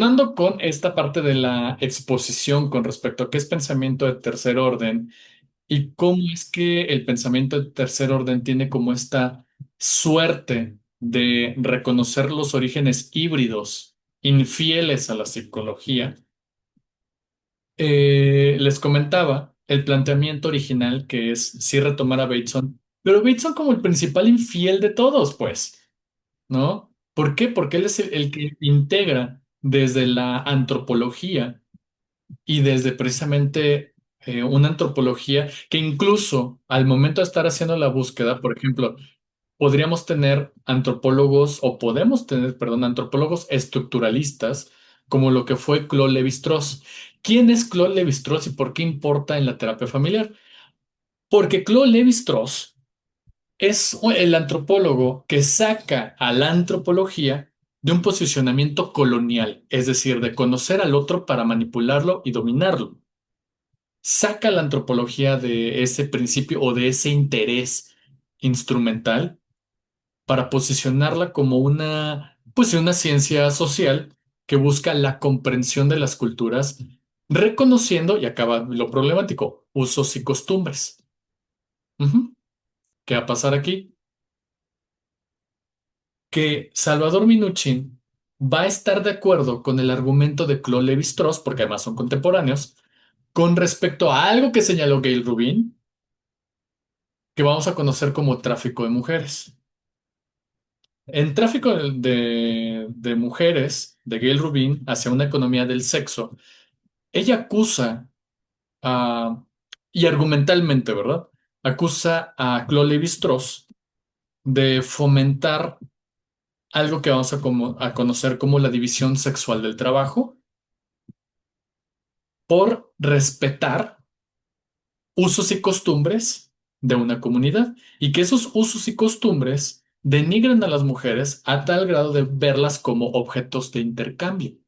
continuando con esta parte de la exposición con respecto a qué es pensamiento de tercer orden y cómo es que el pensamiento de tercer orden tiene como esta suerte de reconocer los orígenes híbridos, infieles a la psicología, les comentaba el planteamiento original que es sí retomar a Bateson, pero Bateson como el principal infiel de todos, pues. ¿No? ¿Por qué? Porque él es el que integra desde la antropología y desde precisamente una antropología que incluso al momento de estar haciendo la búsqueda, por ejemplo, podríamos tener antropólogos o podemos tener, perdón, antropólogos estructuralistas como lo que fue Claude Lévi-Strauss. ¿Quién es Claude Lévi-Strauss y por qué importa en la terapia familiar? Porque Claude Lévi-Strauss es el antropólogo que saca a la antropología de un posicionamiento colonial, es decir, de conocer al otro para manipularlo y dominarlo. Saca la antropología de ese principio o de ese interés instrumental para posicionarla como una, pues, una ciencia social que busca la comprensión de las culturas, reconociendo, y acaba lo problemático, usos y costumbres. Ujú. ¿Qué va a pasar aquí? Que Salvador Minuchin va a estar de acuerdo con el argumento de Claude Lévi-Strauss, porque además son contemporáneos, con respecto a algo que señaló Gail Rubin, que vamos a conocer como tráfico de mujeres. En tráfico de mujeres de Gail Rubin hacia una economía del sexo, ella acusa a, y argumentalmente, ¿verdad? Acusa a Claude Lévi-Strauss de fomentar algo que vamos a conocer como la división sexual del trabajo por respetar usos y costumbres de una comunidad y que esos usos y costumbres denigran a las mujeres a tal grado de verlas como objetos de intercambio.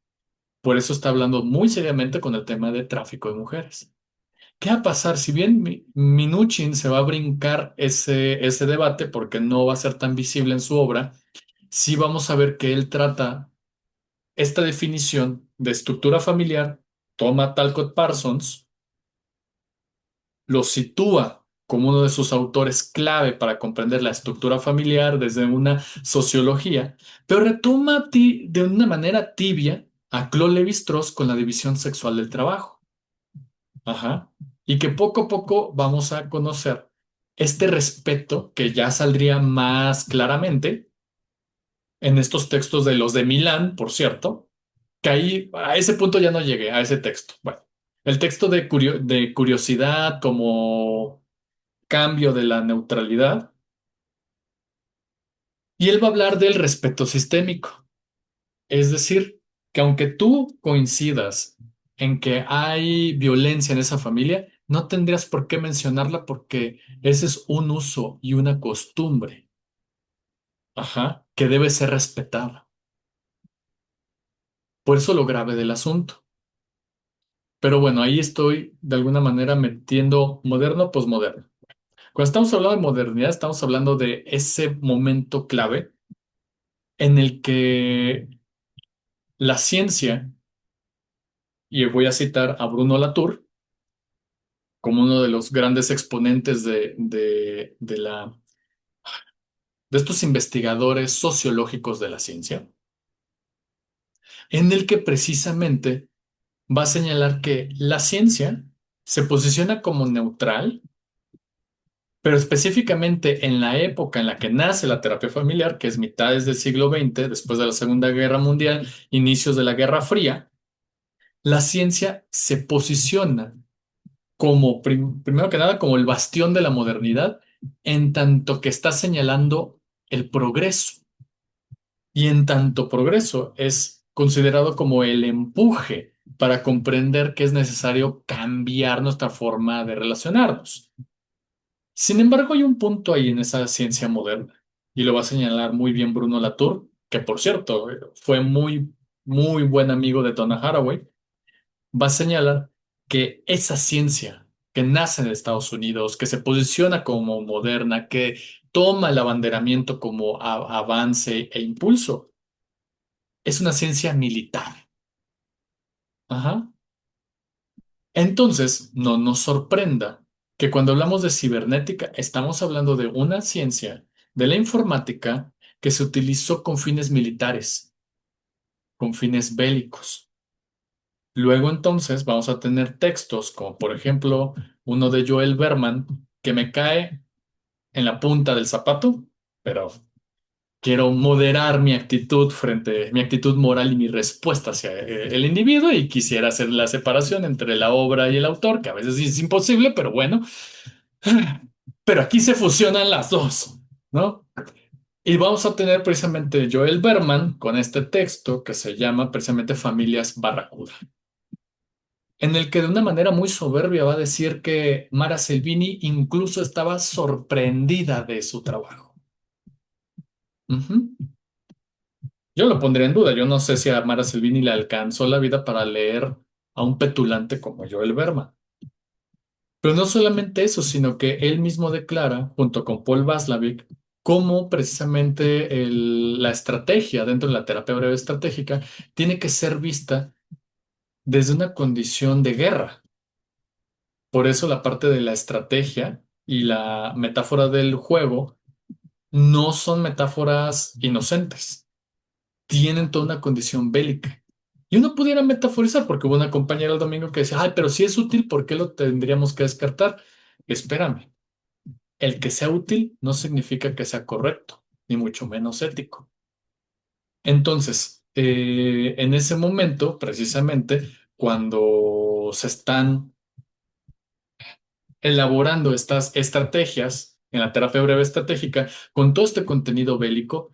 Por eso está hablando muy seriamente con el tema de tráfico de mujeres. ¿Qué va a pasar? Si bien Minuchin se va a brincar ese debate porque no va a ser tan visible en su obra, sí vamos a ver que él trata esta definición de estructura familiar, toma Talcott Parsons, lo sitúa como uno de sus autores clave para comprender la estructura familiar desde una sociología, pero retoma de una manera tibia a Claude Lévi-Strauss con la división sexual del trabajo. Ajá. Y que poco a poco vamos a conocer este respeto que ya saldría más claramente en estos textos de los de Milán, por cierto, que ahí a ese punto ya no llegué, a ese texto. Bueno, el texto de curiosidad como cambio de la neutralidad, y él va a hablar del respeto sistémico. Es decir, que aunque tú coincidas en que hay violencia en esa familia, no tendrías por qué mencionarla porque ese es un uso y una costumbre, ajá, que debe ser respetada. Por eso lo grave del asunto. Pero bueno, ahí estoy de alguna manera metiendo moderno, posmoderno. Cuando estamos hablando de modernidad, estamos hablando de ese momento clave en el que la ciencia, y voy a citar a Bruno Latour como uno de los grandes exponentes de estos investigadores sociológicos de la ciencia, en el que precisamente va a señalar que la ciencia se posiciona como neutral, pero específicamente en la época en la que nace la terapia familiar, que es mitades del siglo XX, después de la Segunda Guerra Mundial, inicios de la Guerra Fría, la ciencia se posiciona como, primero que nada, como el bastión de la modernidad, en tanto que está señalando el progreso. Y en tanto progreso es considerado como el empuje para comprender que es necesario cambiar nuestra forma de relacionarnos. Sin embargo, hay un punto ahí en esa ciencia moderna, y lo va a señalar muy bien Bruno Latour, que por cierto fue muy, muy buen amigo de Donna Haraway. Va a señalar que esa ciencia que nace en Estados Unidos, que se posiciona como moderna, que toma el abanderamiento como avance e impulso, es una ciencia militar. Ajá. Entonces, no nos sorprenda que cuando hablamos de cibernética, estamos hablando de una ciencia de la informática que se utilizó con fines militares, con fines bélicos. Luego entonces vamos a tener textos como por ejemplo uno de Joel Berman que me cae en la punta del zapato, pero quiero moderar mi actitud moral y mi respuesta hacia el individuo y quisiera hacer la separación entre la obra y el autor, que a veces es imposible, pero bueno, pero aquí se fusionan las dos, ¿no? Y vamos a tener precisamente Joel Berman con este texto que se llama precisamente Familias Barracuda, en el que de una manera muy soberbia va a decir que Mara Selvini incluso estaba sorprendida de su trabajo. Ujú. Yo lo pondría en duda. Yo no sé si a Mara Selvini le alcanzó la vida para leer a un petulante como Joel Berman. Pero no solamente eso, sino que él mismo declara, junto con Paul Václavic, cómo precisamente la estrategia dentro de la terapia breve estratégica tiene que ser vista desde una condición de guerra. Por eso la parte de la estrategia y la metáfora del juego no son metáforas inocentes, tienen toda una condición bélica. Y uno pudiera metaforizar, porque hubo una compañera el domingo que decía, ay, pero si es útil, ¿por qué lo tendríamos que descartar? Espérame, el que sea útil no significa que sea correcto, ni mucho menos ético. Entonces, en ese momento, precisamente, cuando se están elaborando estas estrategias en la terapia breve estratégica, con todo este contenido bélico,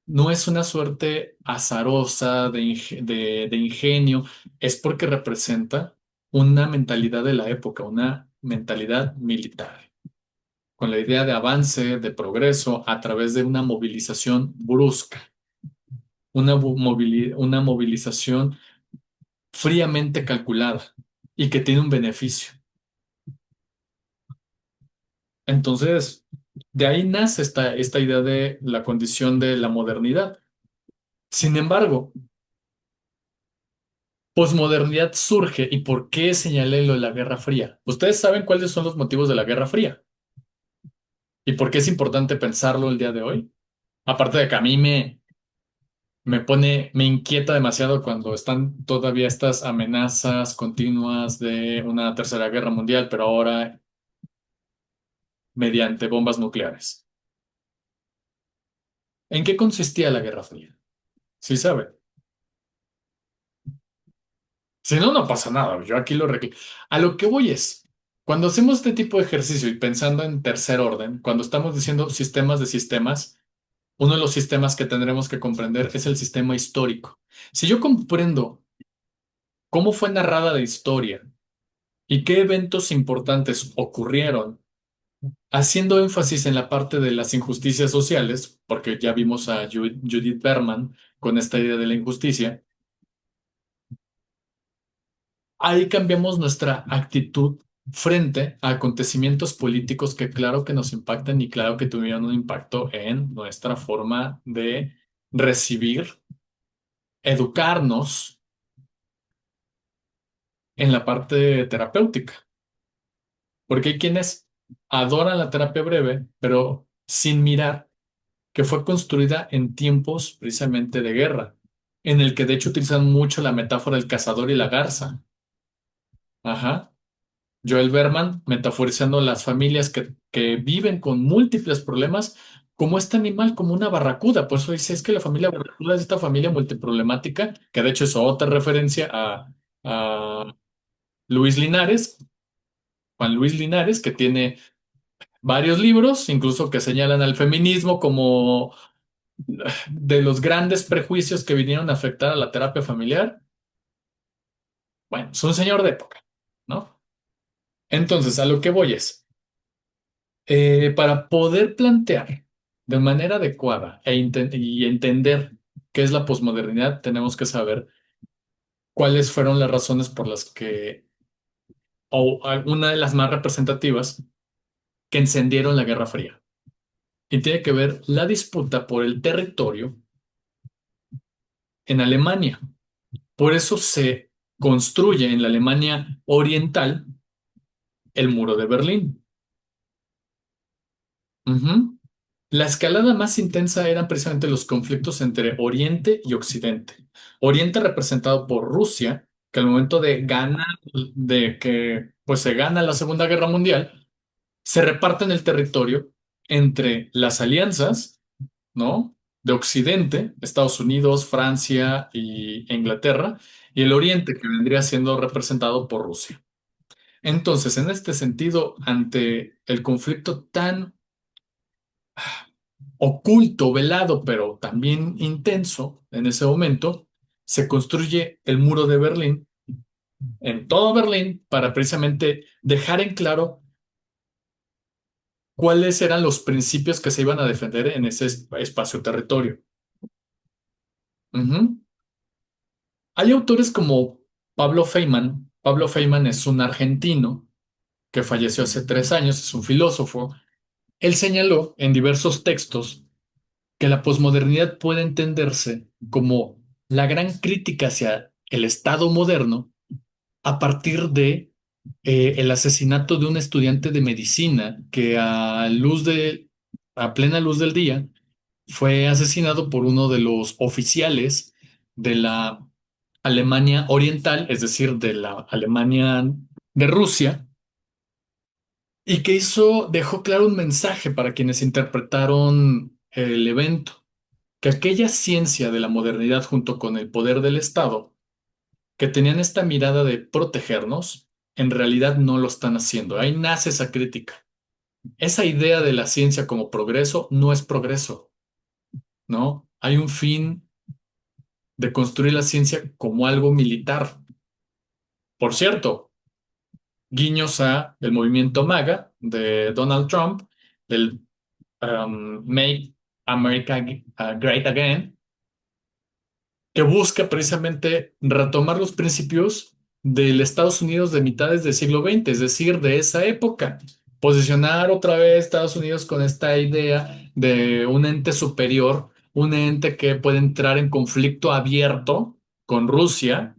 no es una suerte azarosa de ingenio, es porque representa una mentalidad de la época, una mentalidad militar, con la idea de avance, de progreso a través de una movilización brusca, una movilización fríamente calculada y que tiene un beneficio. Entonces, de ahí nace esta idea de la condición de la modernidad. Sin embargo, posmodernidad surge. ¿Y por qué señalé lo de la Guerra Fría? ¿Ustedes saben cuáles son los motivos de la Guerra Fría? ¿Y por qué es importante pensarlo el día de hoy? Aparte de que a mí me inquieta demasiado cuando están todavía estas amenazas continuas de una tercera guerra mundial, pero ahora mediante bombas nucleares. ¿En qué consistía la Guerra Fría? Sí sabe. Si no, no pasa nada. Yo aquí lo reclamo. A lo que voy es, cuando hacemos este tipo de ejercicio y pensando en tercer orden, cuando estamos diciendo sistemas de sistemas, uno de los sistemas que tendremos que comprender es el sistema histórico. Si yo comprendo cómo fue narrada la historia y qué eventos importantes ocurrieron, haciendo énfasis en la parte de las injusticias sociales, porque ya vimos a Judith Berman con esta idea de la injusticia, ahí cambiamos nuestra actitud frente a acontecimientos políticos que claro que nos impactan y claro que tuvieron un impacto en nuestra forma de recibir, educarnos en la parte terapéutica. Porque hay quienes adoran la terapia breve, pero sin mirar que fue construida en tiempos precisamente de guerra, en el que de hecho utilizan mucho la metáfora del cazador y la garza. Ajá. Joel Berman, metaforizando las familias que viven con múltiples problemas, como este animal, como una barracuda. Por eso dice, es que la familia barracuda es esta familia multiproblemática, que de hecho es otra referencia a Luis Linares, Juan Luis Linares, que tiene varios libros, incluso que señalan al feminismo como de los grandes prejuicios que vinieron a afectar a la terapia familiar. Bueno, es un señor de época, ¿no? Entonces, a lo que voy es, para poder plantear de manera adecuada y entender qué es la posmodernidad, tenemos que saber cuáles fueron las razones por las que, o alguna de las más representativas, que encendieron la Guerra Fría. Y tiene que ver la disputa por el territorio en Alemania. Por eso se construye en la Alemania Oriental el muro de Berlín. Ujú. La escalada más intensa eran precisamente los conflictos entre Oriente y Occidente. Oriente representado por Rusia, que al momento de ganar, de que pues se gana la Segunda Guerra Mundial, se reparten el territorio entre las alianzas, ¿no? De Occidente, Estados Unidos, Francia y Inglaterra, y el Oriente, que vendría siendo representado por Rusia. Entonces, en este sentido, ante el conflicto tan oculto, velado, pero también intenso en ese momento, se construye el muro de Berlín en todo Berlín para precisamente dejar en claro cuáles eran los principios que se iban a defender en ese espacio-territorio. Ujú. Hay autores como Pablo Feynman. Pablo Feynman es un argentino que falleció hace 3 años, es un filósofo. Él señaló en diversos textos que la posmodernidad puede entenderse como la gran crítica hacia el Estado moderno a partir de el asesinato de un estudiante de medicina que a plena luz del día fue asesinado por uno de los oficiales de la Alemania Oriental, es decir, de la Alemania de Rusia, y que dejó claro un mensaje para quienes interpretaron el evento, que aquella ciencia de la modernidad junto con el poder del Estado, que tenían esta mirada de protegernos, en realidad no lo están haciendo. Ahí nace esa crítica. Esa idea de la ciencia como progreso no es progreso, ¿no? Hay un fin de construir la ciencia como algo militar. Por cierto, guiños a el movimiento MAGA de Donald Trump, del Make America Great Again, que busca precisamente retomar los principios del Estados Unidos de mitades del siglo XX, es decir, de esa época. Posicionar otra vez Estados Unidos con esta idea de un ente superior, un ente que puede entrar en conflicto abierto con Rusia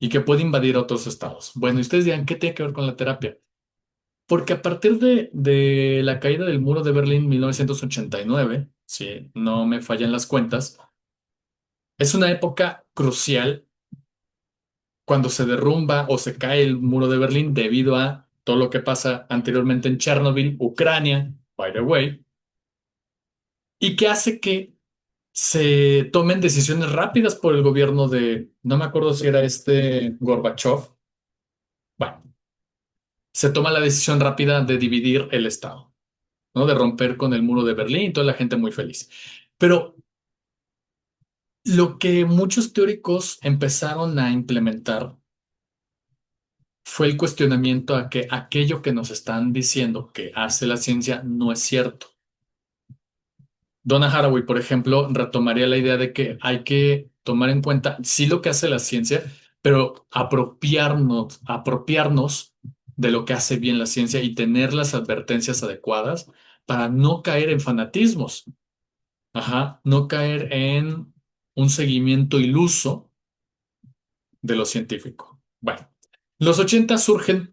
y que puede invadir otros estados. Bueno, y ustedes dirán, ¿qué tiene que ver con la terapia? Porque a partir de la caída del muro de Berlín en 1989, si no me fallan las cuentas, es una época crucial cuando se derrumba o se cae el muro de Berlín debido a todo lo que pasa anteriormente en Chernobyl, Ucrania, by the way, y que hace que se tomen decisiones rápidas por el gobierno no me acuerdo si era este Gorbachev. Bueno, se toma la decisión rápida de dividir el Estado, ¿no? De romper con el muro de Berlín, toda la gente muy feliz. Pero lo que muchos teóricos empezaron a implementar fue el cuestionamiento a que aquello que nos están diciendo que hace la ciencia no es cierto. Donna Haraway, por ejemplo, retomaría la idea de que hay que tomar en cuenta sí lo que hace la ciencia, pero apropiarnos de lo que hace bien la ciencia y tener las advertencias adecuadas para no caer en fanatismos, ajá, no caer en un seguimiento iluso de lo científico. Bueno, los 80 surgen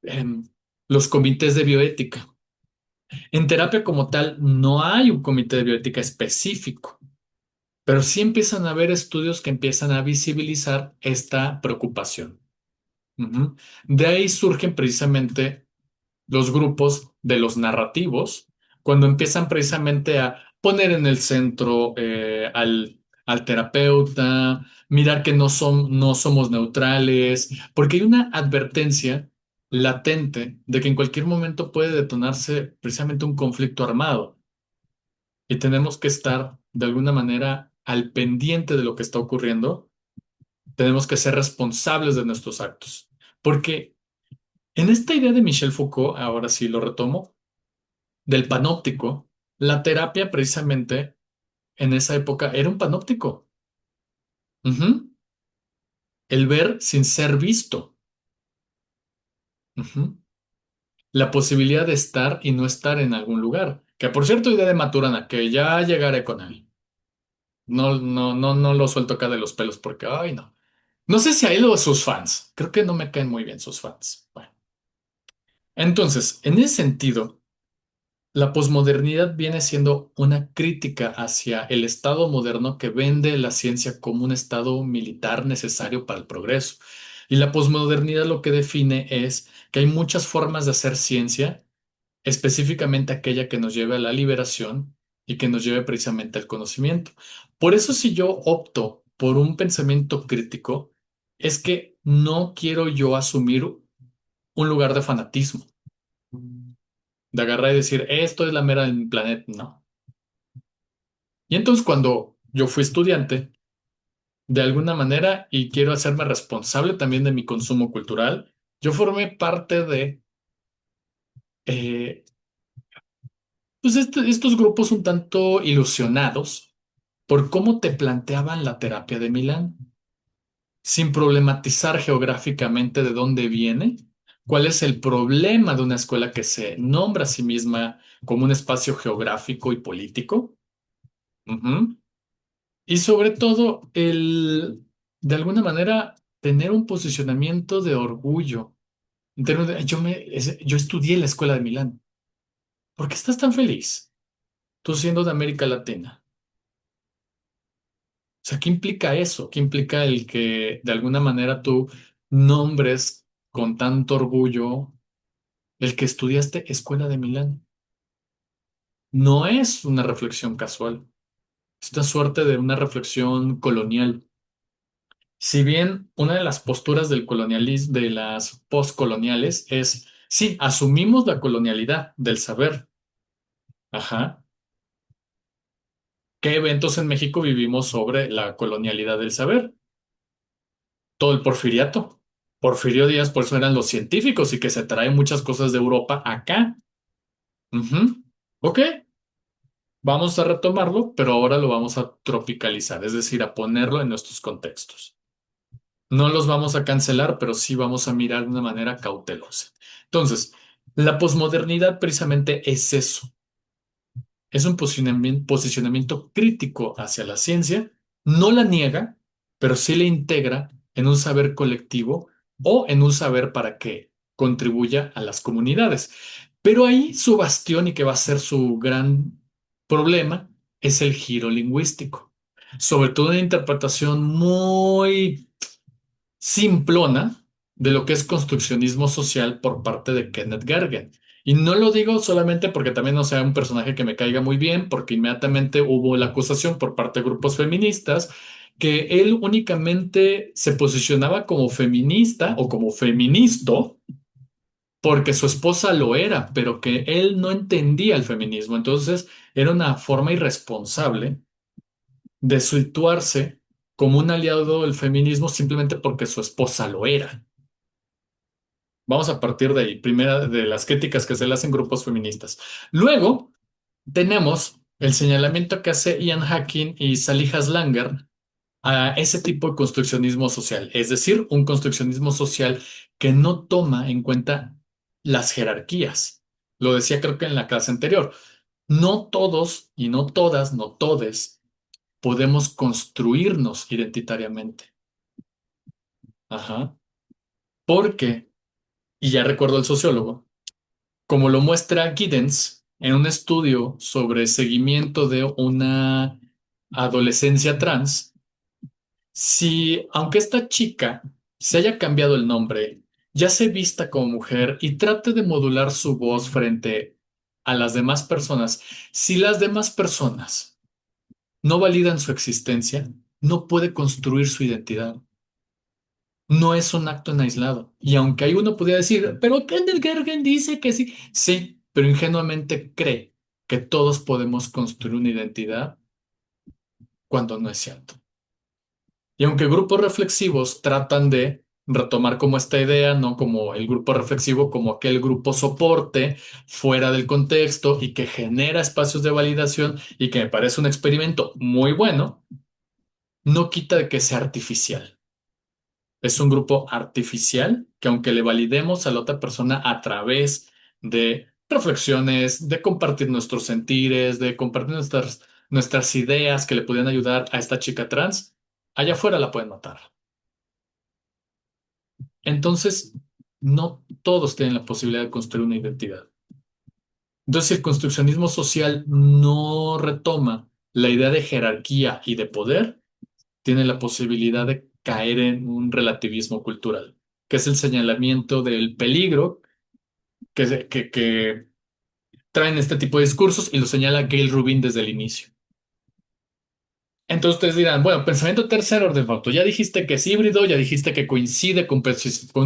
em, los comités de bioética. En terapia como tal, no hay un comité de bioética específico, pero sí empiezan a haber estudios que empiezan a visibilizar esta preocupación. Ujú. De ahí surgen precisamente los grupos de los narrativos, cuando empiezan precisamente a poner en el centro al terapeuta, mirar que no somos neutrales, porque hay una advertencia latente de que en cualquier momento puede detonarse precisamente un conflicto armado y tenemos que estar de alguna manera al pendiente de lo que está ocurriendo, tenemos que ser responsables de nuestros actos, porque en esta idea de Michel Foucault, ahora sí lo retomo, del panóptico, la terapia precisamente en esa época era un panóptico. Ujú. El ver sin ser visto. Ujú. La posibilidad de estar y no estar en algún lugar. Que por cierto, idea de Maturana, que ya llegaré con él. No, no, no, no lo suelto acá de los pelos porque, ay, no. No sé si a él o a sus fans. Creo que no me caen muy bien sus fans. Bueno, entonces, en ese sentido, la posmodernidad viene siendo una crítica hacia el Estado moderno que vende la ciencia como un estado militar necesario para el progreso. Y la posmodernidad lo que define es que hay muchas formas de hacer ciencia, específicamente aquella que nos lleve a la liberación y que nos lleve precisamente al conocimiento. Por eso si yo opto por un pensamiento crítico, es que no quiero yo asumir un lugar de fanatismo, de agarrar y decir, esto es la mera del planeta, no. Y entonces cuando yo fui estudiante, de alguna manera, y quiero hacerme responsable también de mi consumo cultural, yo formé parte de pues estos grupos un tanto ilusionados por cómo te planteaban la terapia de Milán, sin problematizar geográficamente de dónde viene, cuál es el problema de una escuela que se nombra a sí misma como un espacio geográfico y político. Ujú. Y sobre todo, de alguna manera, tener un posicionamiento de orgullo. En términos yo estudié en la escuela de Milán. ¿Por qué estás tan feliz? Tú siendo de América Latina. O sea, ¿qué implica eso? ¿Qué implica el que de alguna manera tú nombres con tanto orgullo el que estudiaste Escuela de Milán? No es una reflexión casual, es una suerte de una reflexión colonial. Si bien una de las posturas del colonialismo, de las postcoloniales, es, sí, asumimos la colonialidad del saber. Ajá. ¿Qué eventos en México vivimos sobre la colonialidad del saber? Todo el porfiriato. Porfirio Díaz, por eso eran los científicos y que se traen muchas cosas de Europa acá. Ujú. Ok, vamos a retomarlo, pero ahora lo vamos a tropicalizar, es decir, a ponerlo en nuestros contextos. No los vamos a cancelar, pero sí vamos a mirar de una manera cautelosa. Entonces, la posmodernidad precisamente es eso. Es un posicionamiento crítico hacia la ciencia, no la niega, pero sí la integra en un saber colectivo o en un saber para que contribuya a las comunidades. Pero ahí su bastión y que va a ser su gran problema es el giro lingüístico. Sobre todo una interpretación muy simplona de lo que es construccionismo social por parte de Kenneth Gergen. Y no lo digo solamente porque también no sea un personaje que me caiga muy bien, porque inmediatamente hubo la acusación por parte de grupos feministas que él únicamente se posicionaba como feminista o como feministo porque su esposa lo era, pero que él no entendía el feminismo. Entonces era una forma irresponsable de situarse como un aliado del feminismo simplemente porque su esposa lo era. Vamos a partir de ahí, primera de las críticas que se le hacen grupos feministas. Luego tenemos el señalamiento que hace Ian Hacking y Sally Haslanger a ese tipo de construccionismo social, es decir, un construccionismo social que no toma en cuenta las jerarquías. Lo decía creo que en la clase anterior. No todos y no todas, no todes, podemos construirnos identitariamente. Ajá. Porque, y ya recuerdo el sociólogo, como lo muestra Giddens en un estudio sobre seguimiento de una adolescencia trans, si aunque esta chica se haya cambiado el nombre, ya se vista como mujer y trate de modular su voz frente a las demás personas, si las demás personas no validan su existencia, no puede construir su identidad. No es un acto en aislado. Y aunque hay uno pudiera decir, pero Kenneth Gergen dice que sí, sí, pero ingenuamente cree que todos podemos construir una identidad cuando no es cierto. Y aunque grupos reflexivos tratan de retomar como esta idea, no como el grupo reflexivo, como aquel grupo soporte fuera del contexto y que genera espacios de validación y que me parece un experimento muy bueno, no quita de que sea artificial. Es un grupo artificial que aunque le validemos a la otra persona a través de reflexiones, de compartir nuestros sentires, de compartir nuestras ideas que le pudieran ayudar a esta chica trans, allá afuera la pueden matar. Entonces, no todos tienen la posibilidad de construir una identidad. Entonces, si el construccionismo social no retoma la idea de jerarquía y de poder, tiene la posibilidad de caer en un relativismo cultural, que es el señalamiento del peligro que traen este tipo de discursos y lo señala Gail Rubin desde el inicio. Entonces ustedes dirán, bueno, pensamiento tercer orden, Fausto, ya dijiste que es híbrido, ya dijiste que coincide con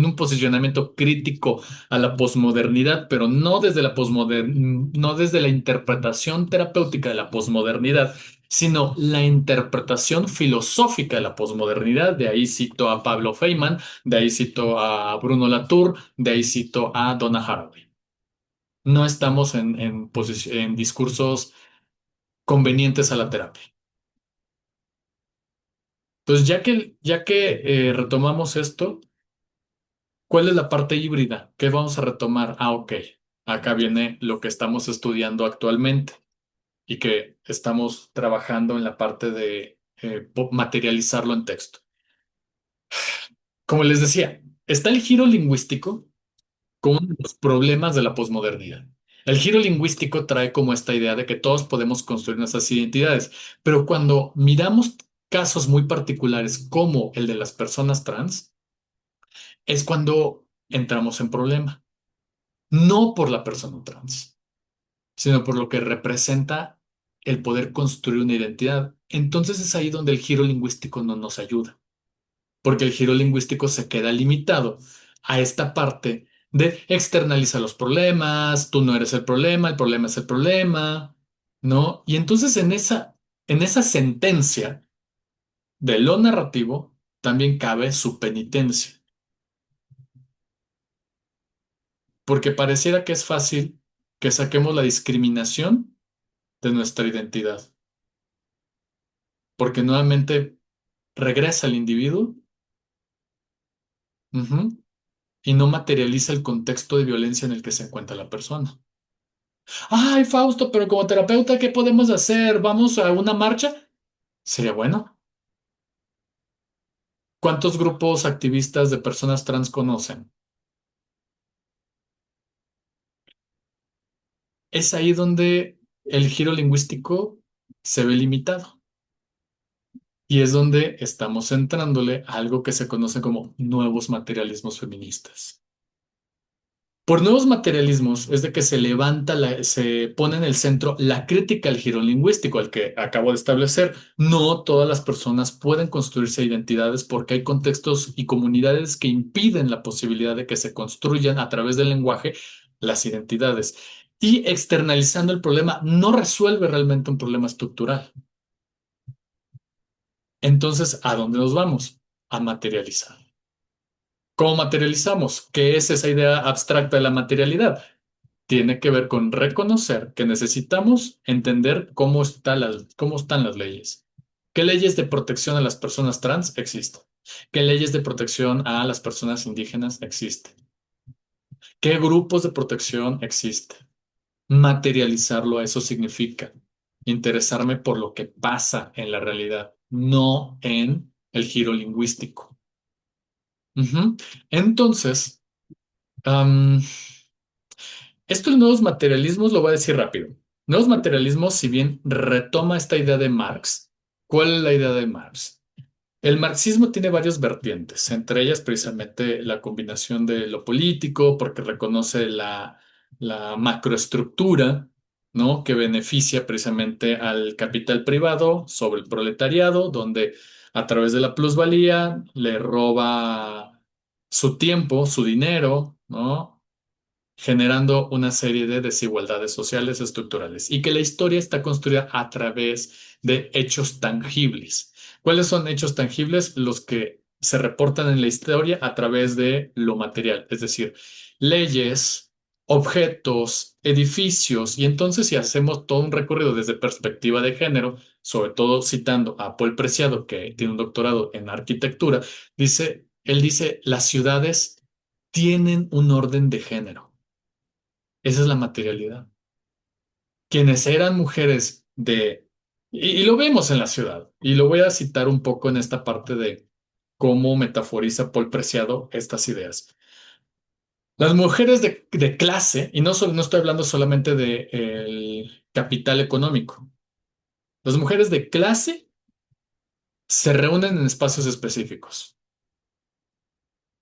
un posicionamiento crítico a la posmodernidad, pero no desde no desde la interpretación terapéutica de la posmodernidad, sino la interpretación filosófica de la posmodernidad. De ahí cito a Pablo Feynman, de ahí cito a Bruno Latour, de ahí cito a Donna Haraway. No estamos en discursos convenientes a la terapia. Entonces, ya que retomamos esto, ¿cuál es la parte híbrida? ¿Qué vamos a retomar? Ah, ok. Acá viene lo que estamos estudiando actualmente y que estamos trabajando en la parte de materializarlo en texto. Como les decía, está el giro lingüístico con los problemas de la posmodernidad. El giro lingüístico trae como esta idea de que todos podemos construir nuestras identidades, pero cuando miramos casos muy particulares como el de las personas trans, es cuando entramos en problema. No por la persona trans, sino por lo que representa el poder construir una identidad. Entonces es ahí donde el giro lingüístico no nos ayuda, porque el giro lingüístico se queda limitado a esta parte de externalizar los problemas, tú no eres el problema es el problema, ¿no? Y entonces en esa sentencia de lo narrativo también cabe su penitencia, porque pareciera que es fácil que saquemos la discriminación de nuestra identidad, porque nuevamente regresa al individuo, ujú, y no materializa el contexto de violencia en el que se encuentra la persona. Ay, Fausto, pero como terapeuta, ¿qué podemos hacer? ¿Vamos a una marcha? Sería bueno. ¿Cuántos grupos activistas de personas trans conocen? Es ahí donde el giro lingüístico se ve limitado. Y es donde estamos entrándole a algo que se conoce como nuevos materialismos feministas. Por nuevos materialismos es de que se pone en el centro la crítica al giro lingüístico, al que acabo de establecer. No todas las personas pueden construirse identidades porque hay contextos y comunidades que impiden la posibilidad de que se construyan a través del lenguaje las identidades. Y externalizando el problema no resuelve realmente un problema estructural. Entonces, ¿a dónde nos vamos? A materializar. ¿Cómo materializamos? ¿Qué es esa idea abstracta de la materialidad? Tiene que ver con reconocer que necesitamos entender cómo están las leyes. ¿Qué leyes de protección a las personas trans existen? ¿Qué leyes de protección a las personas indígenas existen? ¿Qué grupos de protección existen? Materializarlo, eso significa interesarme por lo que pasa en la realidad, no en el giro lingüístico. Ujú. Entonces, am, esto de nuevos materialismos lo voy a decir rápido. Nuevos materialismos, si bien retoma esta idea de Marx, ¿cuál es la idea de Marx? El marxismo tiene varias vertientes, entre ellas precisamente la combinación de lo político, porque reconoce la macroestructura, ¿no? Que beneficia precisamente al capital privado sobre el proletariado, donde a través de la plusvalía le roba su tiempo, su dinero, ¿no? Generando una serie de desigualdades sociales estructurales y que la historia está construida a través de hechos tangibles. ¿Cuáles son hechos tangibles? Los que se reportan en la historia a través de lo material, es decir, leyes, objetos, edificios. Y entonces si hacemos todo un recorrido desde perspectiva de género, sobre todo citando a Paul Preciado, que tiene un doctorado en arquitectura, él dice, las ciudades tienen un orden de género. Esa es la materialidad. Quienes eran mujeres y lo vemos en la ciudad, y lo voy a citar un poco en esta parte cómo metaforiza Paul Preciado estas ideas. Las mujeres de clase, y no estoy hablando solamente del capital económico, las mujeres de clase se reúnen en espacios específicos,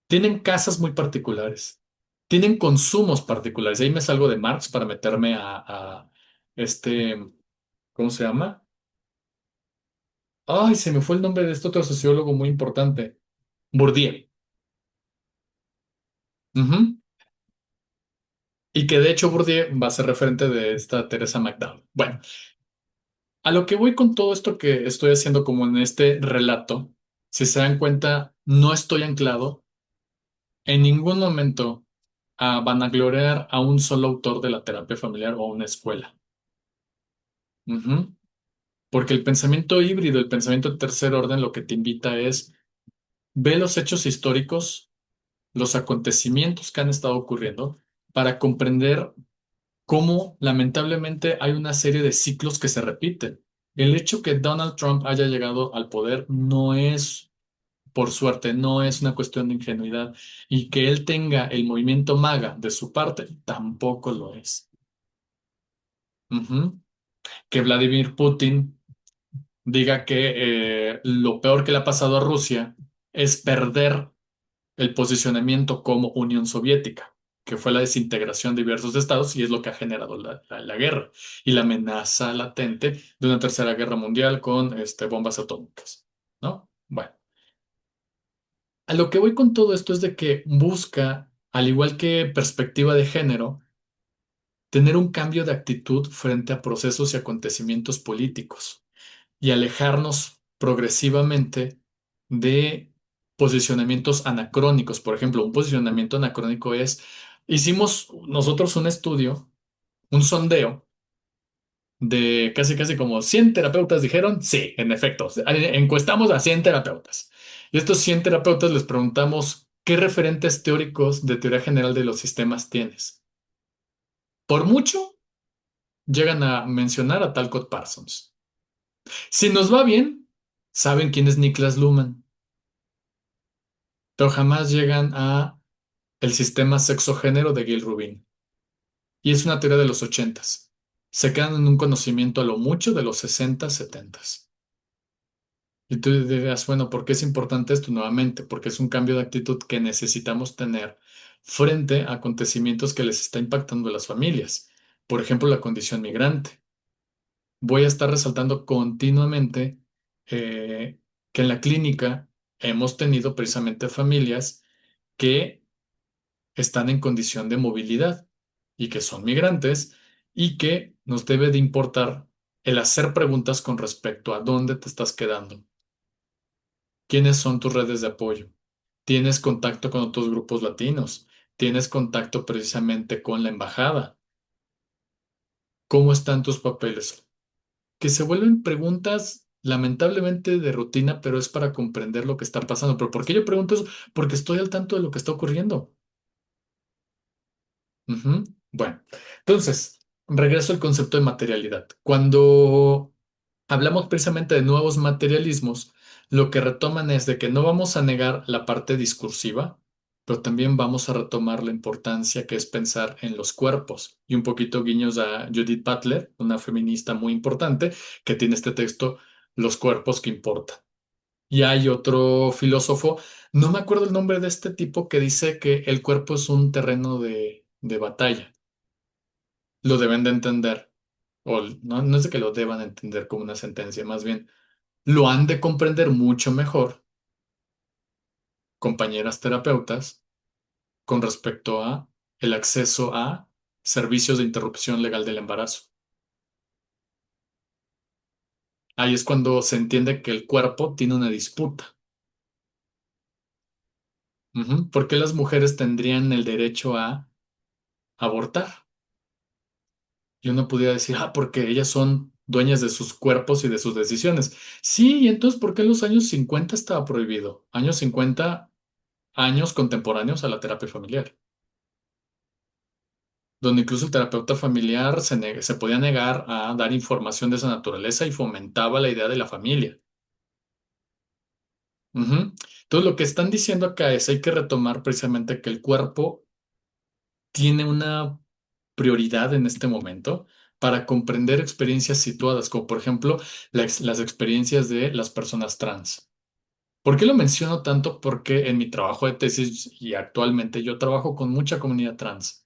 tienen casas muy particulares, tienen consumos particulares. Ahí me salgo de Marx para meterme a este, ¿cómo se llama? Ay, se me fue el nombre de este otro sociólogo muy importante, Bourdieu. Ujú. Y que de hecho Bourdieu va a ser referente de esta Teresa McDowell. Bueno, a lo que voy con todo esto que estoy haciendo como en este relato, si se dan cuenta, no estoy anclado en ningún momento a vanagloriar a un solo autor de la terapia familiar o a una escuela. Ujú. Porque el pensamiento híbrido, el pensamiento de tercer orden, lo que te invita es ve los hechos históricos, los acontecimientos que han estado ocurriendo para comprender cómo lamentablemente hay una serie de ciclos que se repiten. El hecho que Donald Trump haya llegado al poder no es por suerte, no es una cuestión de ingenuidad. Y que él tenga el movimiento MAGA de su parte, tampoco lo es. Ujú. Que Vladimir Putin diga que lo peor que le ha pasado a Rusia es perder el posicionamiento como Unión Soviética, que fue la desintegración de diversos estados y es lo que ha generado la guerra y la amenaza latente de una tercera guerra mundial con bombas atómicas, ¿no? Bueno, a lo que voy con todo esto es de que busca, al igual que perspectiva de género, tener un cambio de actitud frente a procesos y acontecimientos políticos y alejarnos progresivamente de posicionamientos anacrónicos. Por ejemplo, un posicionamiento anacrónico es, hicimos nosotros un estudio, un sondeo de casi casi como 100 terapeutas dijeron, sí, en efecto, encuestamos a 100 terapeutas. Y estos 100 terapeutas les preguntamos, ¿qué referentes teóricos de teoría general de los sistemas tienes? Por mucho, llegan a mencionar a Talcott Parsons. Si nos va bien, saben quién es Niklas Luhmann, pero jamás llegan a el sistema sexo-género de Gil Rubin. Y es una teoría de los ochentas. Se quedan en un conocimiento a lo mucho de los 60, 70. Y tú dirás, bueno, ¿por qué es importante esto nuevamente? Porque es un cambio de actitud que necesitamos tener frente a acontecimientos que les está impactando a las familias. Por ejemplo, la condición migrante. Voy a estar resaltando continuamente eh, que en la clínica hemos tenido precisamente familias que están en condición de movilidad y que son migrantes y que nos debe de importar el hacer preguntas con respecto a dónde te estás quedando, quiénes son tus redes de apoyo, tienes contacto con otros grupos latinos, tienes contacto precisamente con la embajada, cómo están tus papeles, que se vuelven preguntas lamentablemente de rutina, pero es para comprender lo que está pasando. ¿Pero por qué yo pregunto eso? Porque estoy al tanto de lo que está ocurriendo. Ujú. Bueno, entonces, regreso al concepto de materialidad. Cuando hablamos precisamente de nuevos materialismos, lo que retoman es de que no vamos a negar la parte discursiva, pero también vamos a retomar la importancia que es pensar en los cuerpos y un poquito guiños a Judith Butler, una feminista muy importante, que tiene este texto, Los cuerpos que importan. Y hay otro filósofo, no me acuerdo el nombre de este tipo, que dice que el cuerpo es un terreno de batalla. Lo deben de entender, o no es de que lo deban entender como una sentencia, más bien lo han de comprender mucho mejor compañeras terapeutas con respecto a el acceso a servicios de interrupción legal del embarazo. Ahí es cuando se entiende que el cuerpo tiene una disputa. Ujú. ¿Por qué las mujeres tendrían el derecho a abortar? Y uno pudiera decir, porque ellas son dueñas de sus cuerpos y de sus decisiones. Sí, y entonces, ¿por qué en los años 50 estaba prohibido? Años 50, años contemporáneos a la terapia familiar, donde incluso el terapeuta familiar se podía negar a dar información de esa naturaleza y fomentaba la idea de la familia. Ujú. Entonces, lo que están diciendo acá es hay que retomar precisamente que el cuerpo tiene una prioridad en este momento para comprender experiencias situadas, como por ejemplo las experiencias de las personas trans. ¿Por qué lo menciono tanto? Porque en mi trabajo de tesis y actualmente yo trabajo con mucha comunidad trans.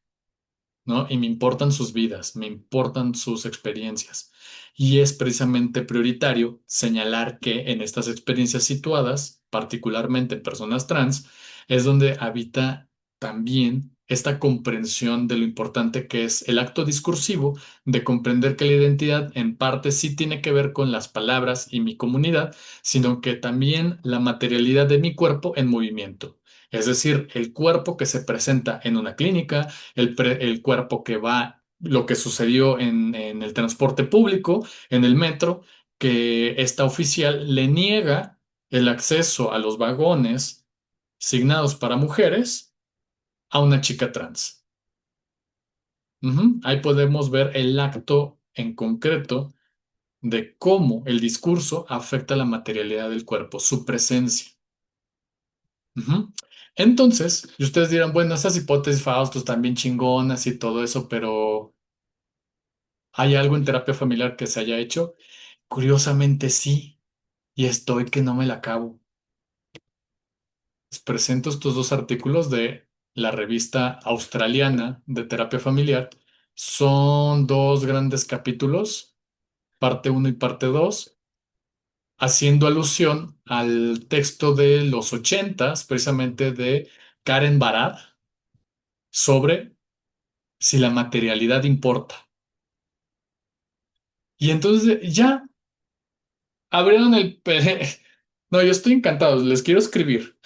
¿No? Y me importan sus vidas, me importan sus experiencias. Y es precisamente prioritario señalar que en estas experiencias situadas, particularmente en personas trans, es donde habita también esta comprensión de lo importante que es el acto discursivo de comprender que la identidad en parte sí tiene que ver con las palabras y mi comunidad, sino que también la materialidad de mi cuerpo en movimiento. Es decir, el cuerpo que se presenta en una clínica, el cuerpo que va, lo que sucedió en el transporte público, en el metro, que esta oficial le niega el acceso a los vagones signados para mujeres a una chica trans. Ujú. Ahí podemos ver el acto en concreto de cómo el discurso afecta la materialidad del cuerpo, su presencia. Ujú. Entonces, y ustedes dirán, bueno, esas hipótesis Fausto están bien chingonas y todo eso, pero ¿hay algo en terapia familiar que se haya hecho? Curiosamente sí, y estoy que no me la acabo. Les presento estos dos artículos de la revista australiana de terapia familiar. Son dos grandes capítulos, parte uno y parte 2, haciendo alusión al texto de los ochentas, precisamente de Karen Barad, sobre si la materialidad importa. Y entonces ya abrieron el... No, yo estoy encantado, les quiero escribir,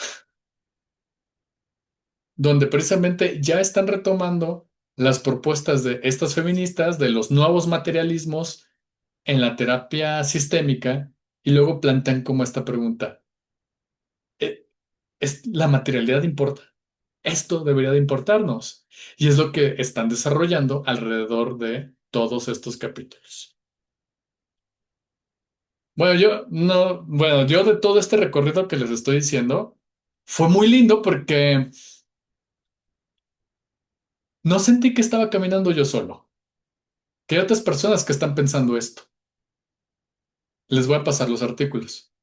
donde precisamente ya están retomando las propuestas de estas feministas de los nuevos materialismos en la terapia sistémica y luego plantean como esta pregunta, ¿la materialidad importa? Esto debería de importarnos. Y es lo que están desarrollando alrededor de todos estos capítulos. Bueno, yo de todo este recorrido que les estoy diciendo, fue muy lindo porque no sentí que estaba caminando yo solo, que hay otras personas que están pensando esto. Les voy a pasar los artículos.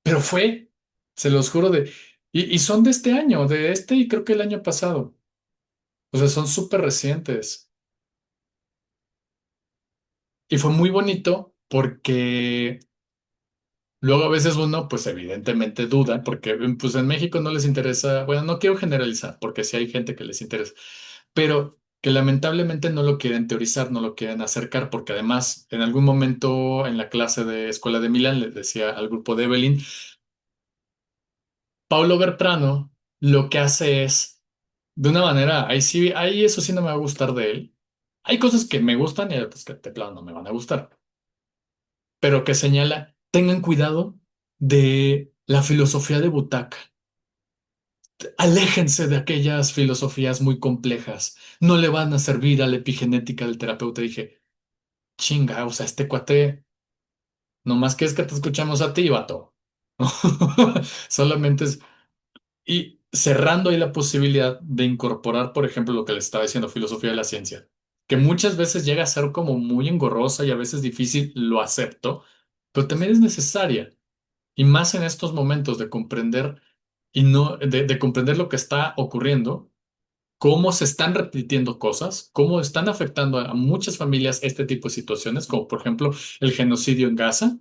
Pero se los juro y son de este año, de este y creo que el año pasado. O sea, son súper recientes. Y fue muy bonito porque luego a veces uno, pues evidentemente duda, porque pues en México no les interesa, bueno, no quiero generalizar, porque sí hay gente que les interesa, pero que lamentablemente no lo quieren teorizar, no lo quieren acercar, porque además en algún momento en la clase de Escuela de Milán les decía al grupo de Evelyn, Paulo Bertrano lo que hace es, de una manera, ahí sí, ahí eso sí no me va a gustar de él. Hay cosas que me gustan y hay otras que de plano no me van a gustar, pero que señala, tengan cuidado de la filosofía de butaca. Aléjense de aquellas filosofías muy complejas. No le van a servir a la epigenética del terapeuta. Dije, chinga, o sea, este cuate, nomás que es que te escuchamos a ti, vato. Solamente es. Y cerrando ahí la posibilidad de incorporar, por ejemplo, lo que le estaba diciendo, filosofía de la ciencia, que muchas veces llega a ser como muy engorrosa y a veces difícil, lo acepto, pero también es necesaria. Y más en estos momentos de comprender y no, de comprender lo que está ocurriendo, cómo se están repitiendo cosas, cómo están afectando a muchas familias este tipo de situaciones, como por ejemplo el genocidio en Gaza.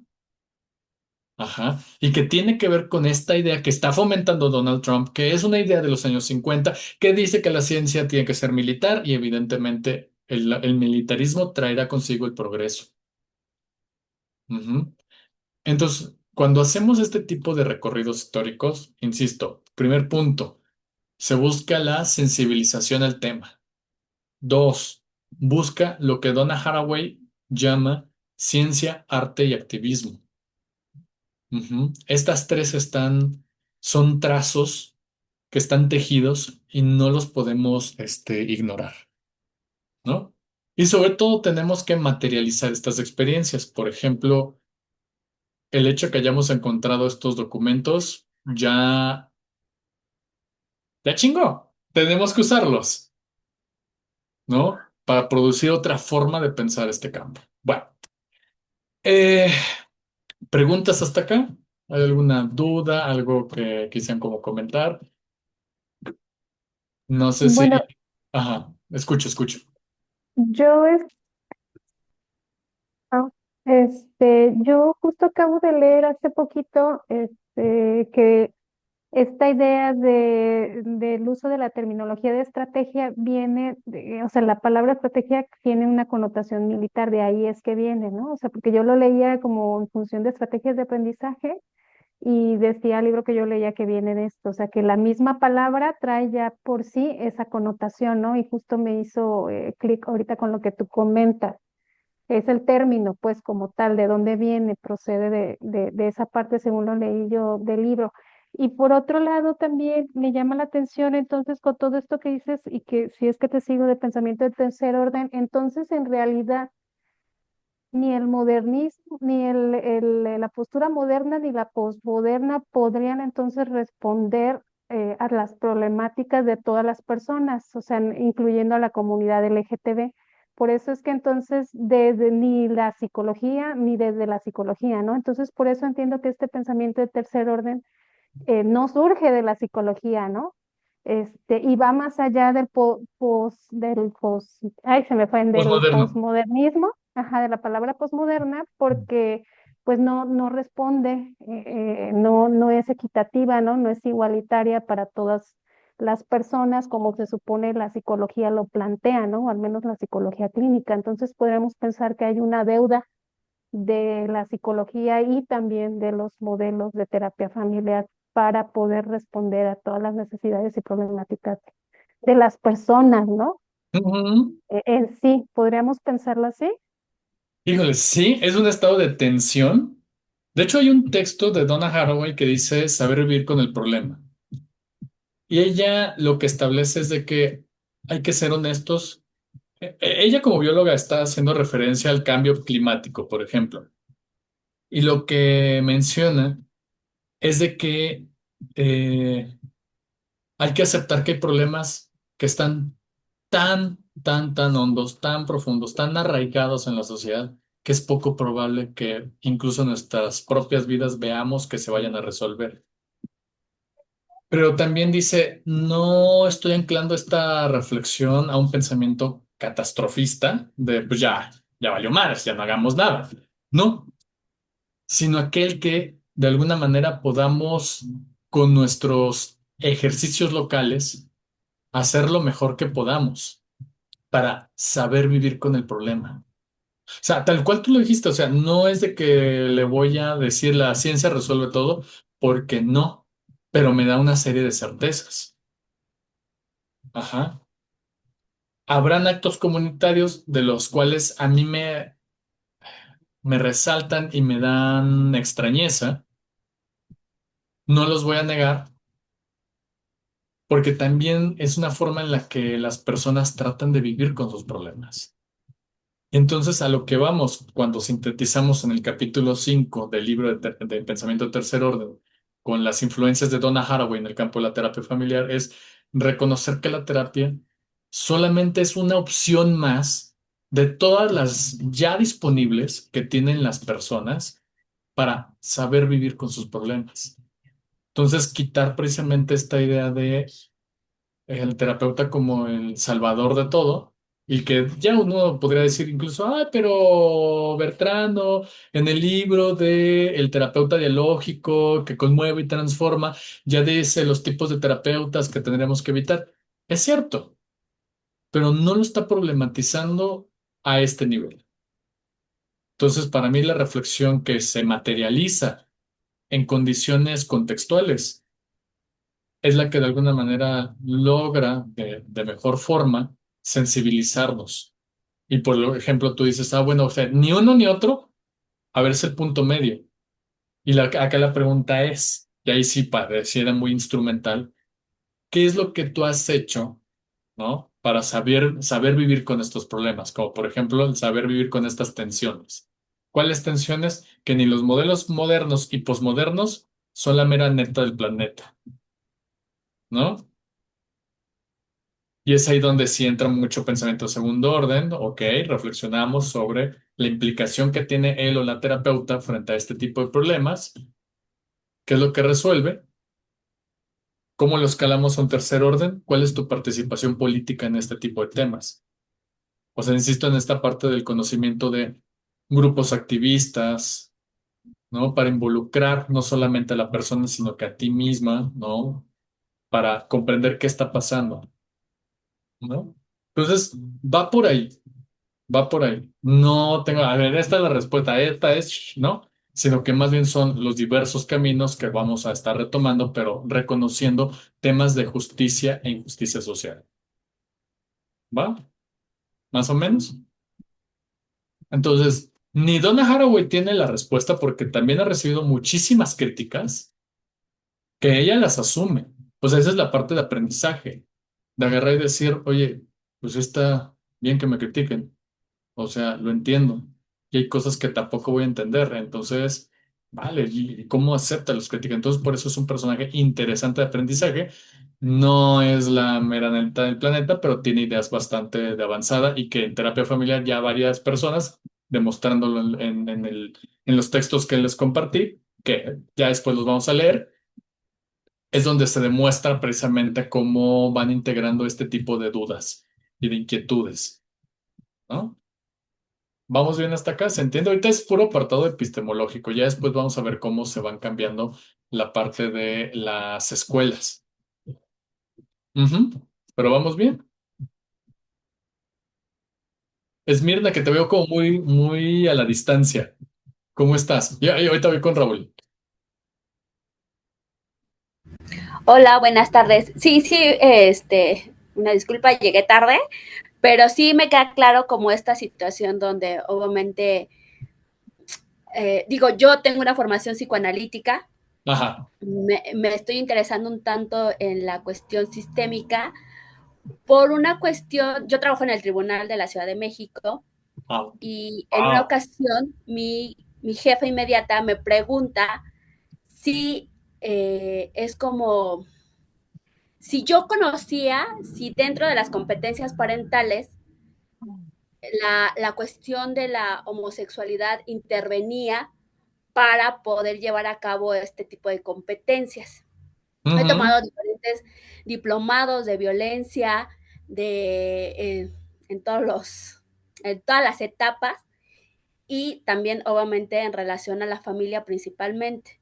Ajá. Y que tiene que ver con esta idea que está fomentando Donald Trump, que es una idea de los años 50 que dice que la ciencia tiene que ser militar y evidentemente el militarismo traerá consigo el progreso. Ujú. Entonces, cuando hacemos este tipo de recorridos históricos, insisto, primer punto, se busca la sensibilización al tema. Dos, busca lo que Donna Haraway llama ciencia, arte y activismo. Ujú. Estas tres son trazos que están tejidos y no los podemos, ignorar, ¿no? Y sobre todo tenemos que materializar estas experiencias. Por ejemplo, el hecho que hayamos encontrado estos documentos ya chingó. Tenemos que usarlos, ¿no? Para producir otra forma de pensar este campo. Bueno, eh, ¿preguntas hasta acá? ¿Hay alguna duda, algo que quisieran como comentar? No sé si... Bueno, Ajá, escucho. yo ah, yo justo acabo de leer hace poquito, que esta idea del uso de la terminología de estrategia viene, o sea, la palabra estrategia tiene una connotación militar, de ahí es que viene, ¿no? O sea, porque yo lo leía como en función de estrategias de aprendizaje y decía el libro que yo leía que viene de esto, o sea, que la misma palabra trae ya por sí esa connotación, ¿no? Y justo me hizo clic ahorita con lo que tú comentas. Es el término, pues, como tal, de dónde viene, procede de esa parte, según lo leí yo del libro. Y por otro lado, también me llama la atención, entonces, con todo esto que dices, y que si es que te sigo de pensamiento de tercer orden, entonces, en realidad, ni el modernismo, ni la postura moderna, ni la posmoderna podrían entonces responder a las problemáticas de todas las personas, o sea, incluyendo a la comunidad LGTB. Por eso es que entonces desde ni la psicología ni desde la psicología, ¿no? Entonces por eso entiendo que este pensamiento de tercer orden no surge de la psicología, ¿no? Y va más allá ay, se me fue, del Postmoderno. posmodernismo, ajá, de la palabra posmoderna, porque pues no responde, no es equitativa, ¿no? No es igualitaria para todas las personas como se supone la psicología lo plantea, ¿no? O al menos la psicología clínica. Entonces podríamos pensar que hay una deuda de la psicología y también de los modelos de terapia familiar para poder responder a todas las necesidades y problemáticas de las personas, ¿no? Ujú. En sí, podríamos pensarlo así. Híjole, sí, es un estado de tensión. De hecho, hay un texto de Donna Haraway que dice saber vivir con el problema. Y ella lo que establece es de que hay que ser honestos. Ella como bióloga está haciendo referencia al cambio climático, por ejemplo. Y lo que menciona es de que eh, hay que aceptar que hay problemas que están tan hondos, tan profundos, tan arraigados en la sociedad, que es poco probable que incluso en nuestras propias vidas veamos que se vayan a resolver. Pero también dice, no estoy anclando esta reflexión a un pensamiento catastrofista de, pues ya valió madres, ya no hagamos nada. No, sino aquel que de alguna manera podamos con nuestros ejercicios locales hacer lo mejor que podamos para saber vivir con el problema. O sea, tal cual tú lo dijiste, o sea, no es de que le voy a decir la ciencia resuelve todo, porque no, pero me da una serie de certezas. Ajá. Habrán actos comunitarios de los cuales a mí me resaltan y me dan extrañeza, no los voy a negar, porque también es una forma en la que las personas tratan de vivir con sus problemas. Entonces, a lo que vamos cuando sintetizamos en el capítulo 5 del libro de Pensamiento de Tercer Orden, con las influencias de Donna Haraway en el campo de la terapia familiar, es reconocer que la terapia solamente es una opción más de todas las ya disponibles que tienen las personas para saber vivir con sus problemas. Entonces, quitar precisamente esta idea de el terapeuta como el salvador de todo, y que ya uno podría decir incluso, ah, pero Bertrando, en el libro de El terapeuta dialógico que conmueve y transforma, ya dice los tipos de terapeutas que tendremos que evitar. Es cierto, pero no lo está problematizando a este nivel. Entonces, para mí la reflexión que se materializa en condiciones contextuales es la que de alguna manera logra de mejor forma sensibilizarnos. Y por ejemplo, tú dices, ah, bueno, o sea, ni uno ni otro, a ver, es el punto medio. Y acá la pregunta es, y ahí sí pareciera muy instrumental, ¿qué es lo que tú has hecho, ¿no? Para saber vivir con estos problemas, como por ejemplo el saber vivir con estas tensiones. ¿Cuáles tensiones? Que ni los modelos modernos y posmodernos son la mera neta del planeta, ¿no? Y es ahí donde sí entra mucho pensamiento de segundo orden. Ok, reflexionamos sobre la implicación que tiene él o la terapeuta frente a este tipo de problemas, qué es lo que resuelve, cómo lo escalamos a un tercer orden, cuál es tu participación política en este tipo de temas. O sea, insisto en esta parte del conocimiento de grupos activistas, ¿no? Para involucrar no solamente a la persona, sino que a ti misma, ¿no? Para comprender qué está pasando, ¿no? Entonces, va por ahí. Va por ahí. No tengo, a ver, esta es la respuesta, esta es, ¿no? Sino que más bien son los diversos caminos que vamos a estar retomando, pero reconociendo temas de justicia e injusticia social. ¿Va? Más o menos. Entonces, ni Donna Haraway tiene la respuesta porque también ha recibido muchísimas críticas que ella las asume. Pues esa es la parte de aprendizaje, de agarrar y decir, oye, pues está bien que me critiquen. O sea, lo entiendo. Y hay cosas que tampoco voy a entender. Entonces, vale, ¿y cómo acepta los críticas? Entonces, por eso es un personaje interesante de aprendizaje. No es la mera neta del planeta, pero tiene ideas bastante de avanzada y que en terapia familiar ya varias personas, demostrándolo en los textos que les compartí, que ya después los vamos a leer, es donde se demuestra precisamente cómo van integrando este tipo de dudas y de inquietudes, ¿no? Vamos bien hasta acá, se entiende. Ahorita es puro apartado epistemológico. Ya después vamos a ver cómo se van cambiando la parte de las escuelas. Ujú. Pero vamos bien. Esmirna, que te veo como muy, muy a la distancia. ¿Cómo estás? Y ahorita voy con Raúl. Hola, buenas tardes. Sí, sí, una disculpa, llegué tarde, pero sí me queda claro como esta situación donde obviamente, digo, yo tengo una formación psicoanalítica, Ajá. me estoy interesando un tanto en la cuestión sistémica por una cuestión, yo trabajo en el Tribunal de la Ciudad de México Ah, y en una wow. ocasión mi jefa inmediata me pregunta si es como si yo conocía, si dentro de las competencias parentales la cuestión de la homosexualidad intervenía para poder llevar a cabo este tipo de competencias. He Ujú, tomado diferentes diplomados de violencia en, todos en todas las etapas y también obviamente en relación a la familia principalmente.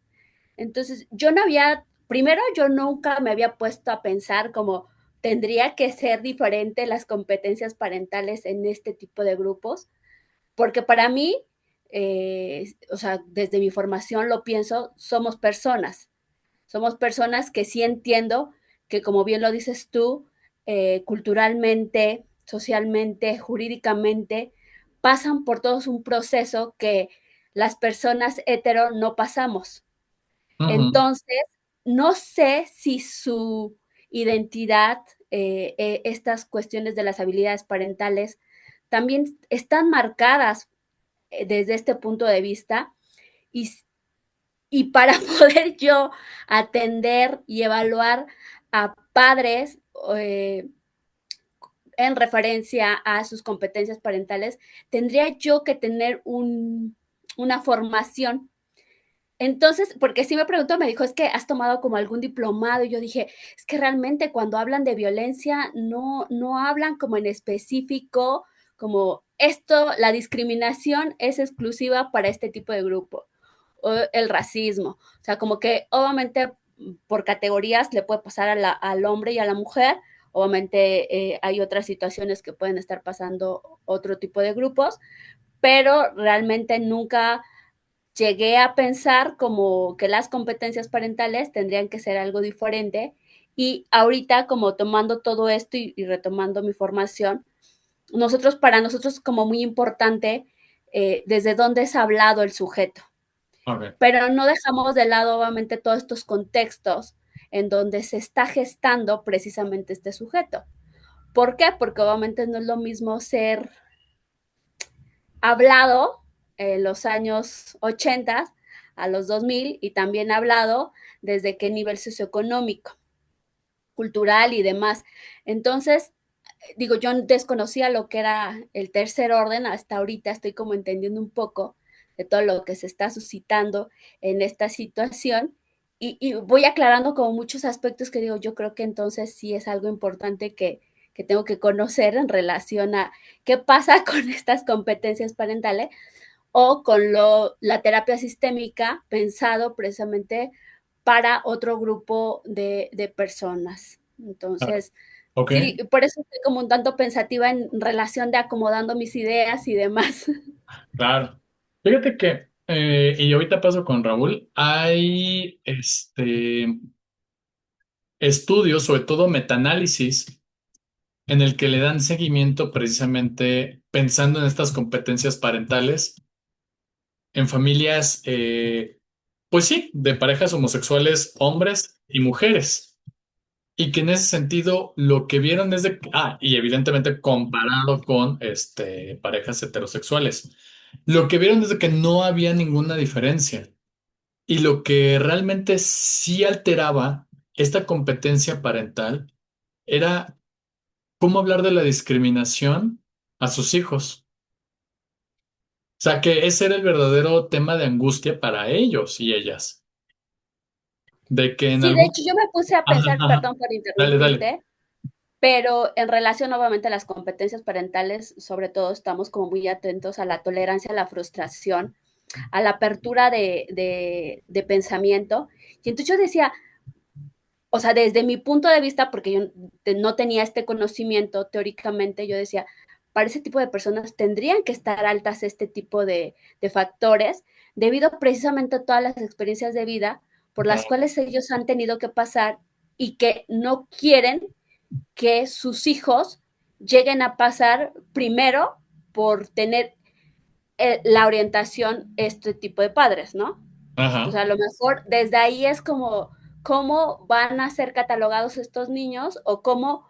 Entonces, yo no había, primero yo nunca me había puesto a pensar como tendría que ser diferente las competencias parentales en este tipo de grupos, porque para mí, o sea, desde mi formación lo pienso, somos personas que sí entiendo que como bien lo dices tú, culturalmente, socialmente, jurídicamente, pasan por todos un proceso que las personas hetero no pasamos. ujú, Entonces, no sé si su identidad, estas cuestiones de las habilidades parentales, también están marcadas desde este punto de vista y, y para poder yo atender y evaluar a padres en referencia a sus competencias parentales, tendría yo que tener una formación. Entonces, porque sí me preguntó, me dijo, es que has tomado como algún diplomado y yo dije, es que realmente cuando hablan de violencia no hablan como en específico, como esto, la discriminación es exclusiva para este tipo de grupo, o el racismo, o sea, como que obviamente por categorías le puede pasar al hombre y a la mujer, obviamente hay otras situaciones que pueden estar pasando otro tipo de grupos, pero realmente nunca llegué a pensar como que las competencias parentales tendrían que ser algo diferente y ahorita como tomando todo esto y retomando mi formación, para nosotros como muy importante desde dónde es hablado el sujeto, ok. pero no dejamos de lado obviamente todos estos contextos en donde se está gestando precisamente este sujeto. ¿Por qué? Porque obviamente no es lo mismo ser hablado los años 80 a los 2000 y también ha hablado desde qué nivel socioeconómico, cultural y demás. Entonces, digo, yo desconocía lo que era el tercer orden, hasta ahorita estoy como entendiendo un poco de todo lo que se está suscitando en esta situación y voy aclarando como muchos aspectos que digo, yo creo que entonces sí es algo importante que tengo que conocer en relación a qué pasa con estas competencias parentales o con la terapia sistémica pensado precisamente para otro grupo de personas. Claro. Entonces, Ok, sí, por eso estoy como un tanto pensativa en relación de acomodando mis ideas y demás. claro. Fíjate que, y ahorita paso con Raúl, hay estudios, sobre todo metaanálisis, en el que le dan seguimiento precisamente pensando en estas competencias parentales en familias, pues sí, de parejas homosexuales, hombres y mujeres. Y que en ese sentido lo que vieron es y evidentemente comparado con parejas heterosexuales, lo que vieron es de que no había ninguna diferencia. Y lo que realmente sí alteraba esta competencia parental era cómo hablar de la discriminación a sus hijos. O sea, que ese era el verdadero tema de angustia para ellos y ellas. De que en Sí, de algún... hecho yo me puse a Ajá, pensar, ajá. perdón por Dale, dale. interrumpirte, pero en relación obviamente a las competencias parentales, sobre todo estamos como muy atentos a la tolerancia, a la frustración, a la apertura de pensamiento. Y entonces yo decía, o sea, desde mi punto de vista, porque yo no tenía este conocimiento teóricamente, yo decía, para ese tipo de personas tendrían que estar altas este tipo de factores, debido precisamente a todas las experiencias de vida por las Claro. cuales ellos han tenido que pasar y que no quieren que sus hijos lleguen a pasar primero por tener la orientación este tipo de padres, ¿no? Entonces, Ajá, a lo mejor desde ahí es como cómo van a ser catalogados estos niños o cómo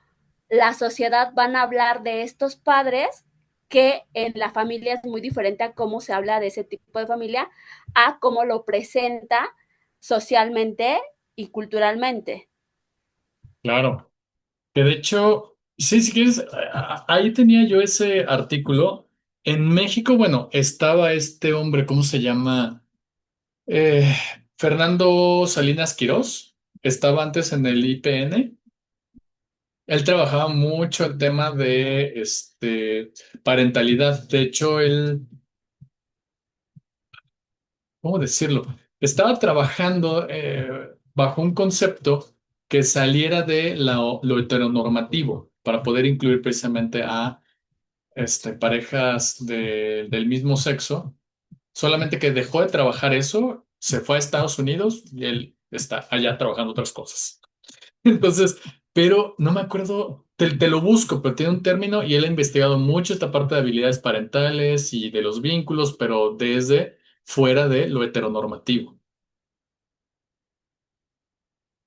la sociedad van a hablar de estos padres que en la familia es muy diferente a cómo se habla de ese tipo de familia, a cómo lo presenta socialmente y culturalmente. claro. Que de hecho, sí, si quieres, ahí tenía yo ese artículo. En México, bueno, estaba este hombre, ¿cómo se llama? Eh, Fernando Salinas Quirós. Estaba antes en el IPN. Él trabajaba mucho el tema de parentalidad. De hecho, él, ¿cómo decirlo? Estaba trabajando bajo un concepto que saliera de lo heteronormativo para poder incluir precisamente a parejas del mismo sexo, solamente que dejó de trabajar eso, se fue a Estados Unidos y él está allá trabajando otras cosas. Entonces, pero no me acuerdo, te lo busco, pero tiene un término y él ha investigado mucho esta parte de habilidades parentales y de los vínculos, pero desde fuera de lo heteronormativo.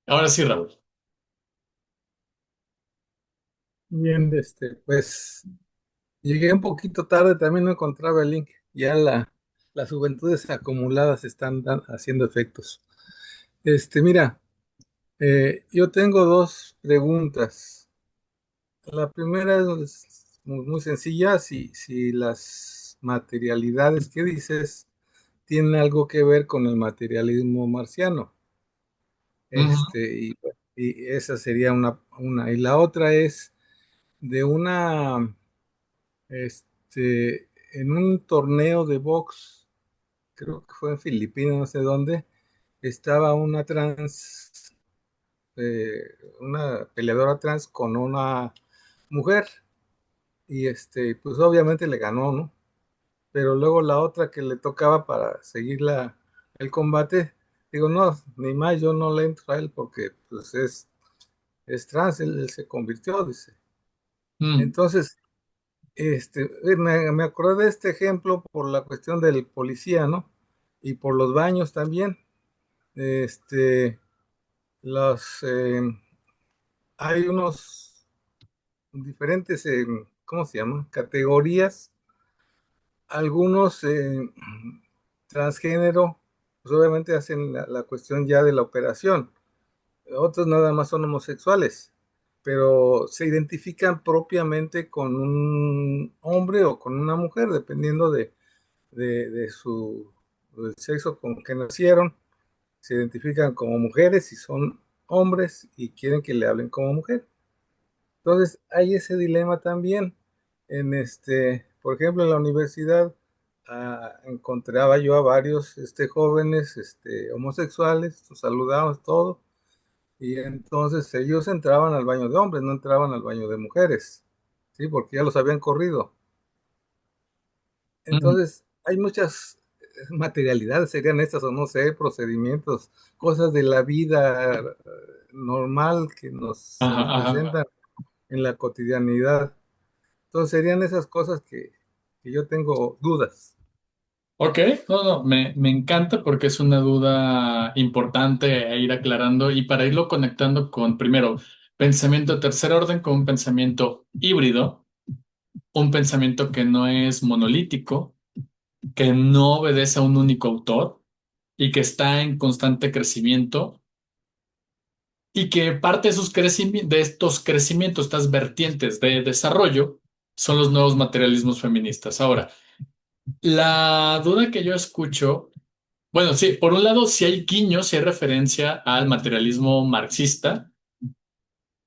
Ahora sí, Raúl. Bien, pues llegué un poquito tarde, también no encontraba el link. Ya las juventudes acumuladas están haciendo efectos. Mira, yo tengo dos preguntas. La primera es muy sencilla, si las materialidades que dices tienen algo que ver con el materialismo marciano. Ujú, Y esa sería una. Y la otra es de en un torneo de box, creo que fue en Filipinas, no sé dónde, estaba eh, una peleadora trans con una mujer y pues obviamente le ganó, ¿no? Pero luego la otra que le tocaba para seguir el combate, digo, no, ni más, yo no le entro a él porque pues es trans, él se convirtió, dice. mm, Entonces, me acordé de este ejemplo por la cuestión del policía, ¿no? Y por los baños también. Este, los, hay unos diferentes, ¿cómo se llama? Categorías Algunos transgénero, pues obviamente hacen la cuestión ya de la operación. Otros nada más son homosexuales, pero se identifican propiamente con un hombre o con una mujer, dependiendo de su del sexo con que nacieron. Se identifican como mujeres y son hombres y quieren que le hablen como mujer. Entonces hay ese dilema también. Por ejemplo, en la universidad encontraba yo a varios jóvenes homosexuales, los saludábamos todo, y entonces ellos entraban al baño de hombres, no entraban al baño de mujeres, ¿sí? Porque ya los habían corrido. Mm. Entonces, hay muchas materialidades, serían estas o no sé, procedimientos, cosas de la vida normal que se Ajá, nos ajá. presentan en la cotidianidad. Entonces, serían esas cosas que yo tengo dudas. Ok, no, no, me encanta porque es una duda importante a ir aclarando y para irlo conectando con, primero, pensamiento de tercer orden con un pensamiento híbrido, un pensamiento que no es monolítico, que no obedece a un único autor y que está en constante crecimiento y que parte de, de estos crecimientos, estas vertientes de desarrollo, son los nuevos materialismos feministas. Ahora, la duda que yo escucho, bueno, sí, por un lado, sí hay guiños, sí hay referencia al materialismo marxista,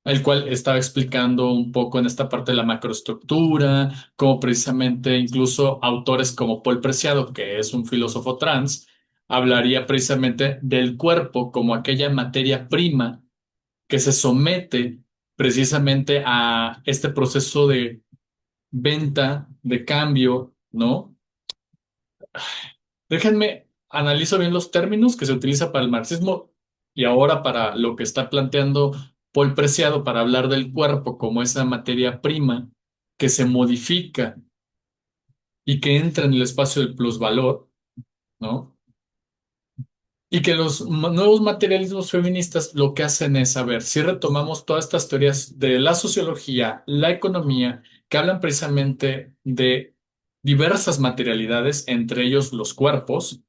el cual estaba explicando un poco en esta parte de la macroestructura, como precisamente incluso autores como Paul Preciado, que es un filósofo trans, hablaría precisamente del cuerpo como aquella materia prima que se somete precisamente a este proceso de venta, de cambio, ¿no? Déjenme, analizo bien los términos que se utiliza para el marxismo y ahora para lo que está planteando Paul Preciado para hablar del cuerpo como esa materia prima que se modifica y que entra en el espacio del plusvalor, ¿no? Y que los nuevos materialismos feministas lo que hacen es, a ver, si retomamos todas estas teorías de la sociología, la economía, que hablan precisamente de diversas materialidades, entre ellos los cuerpos,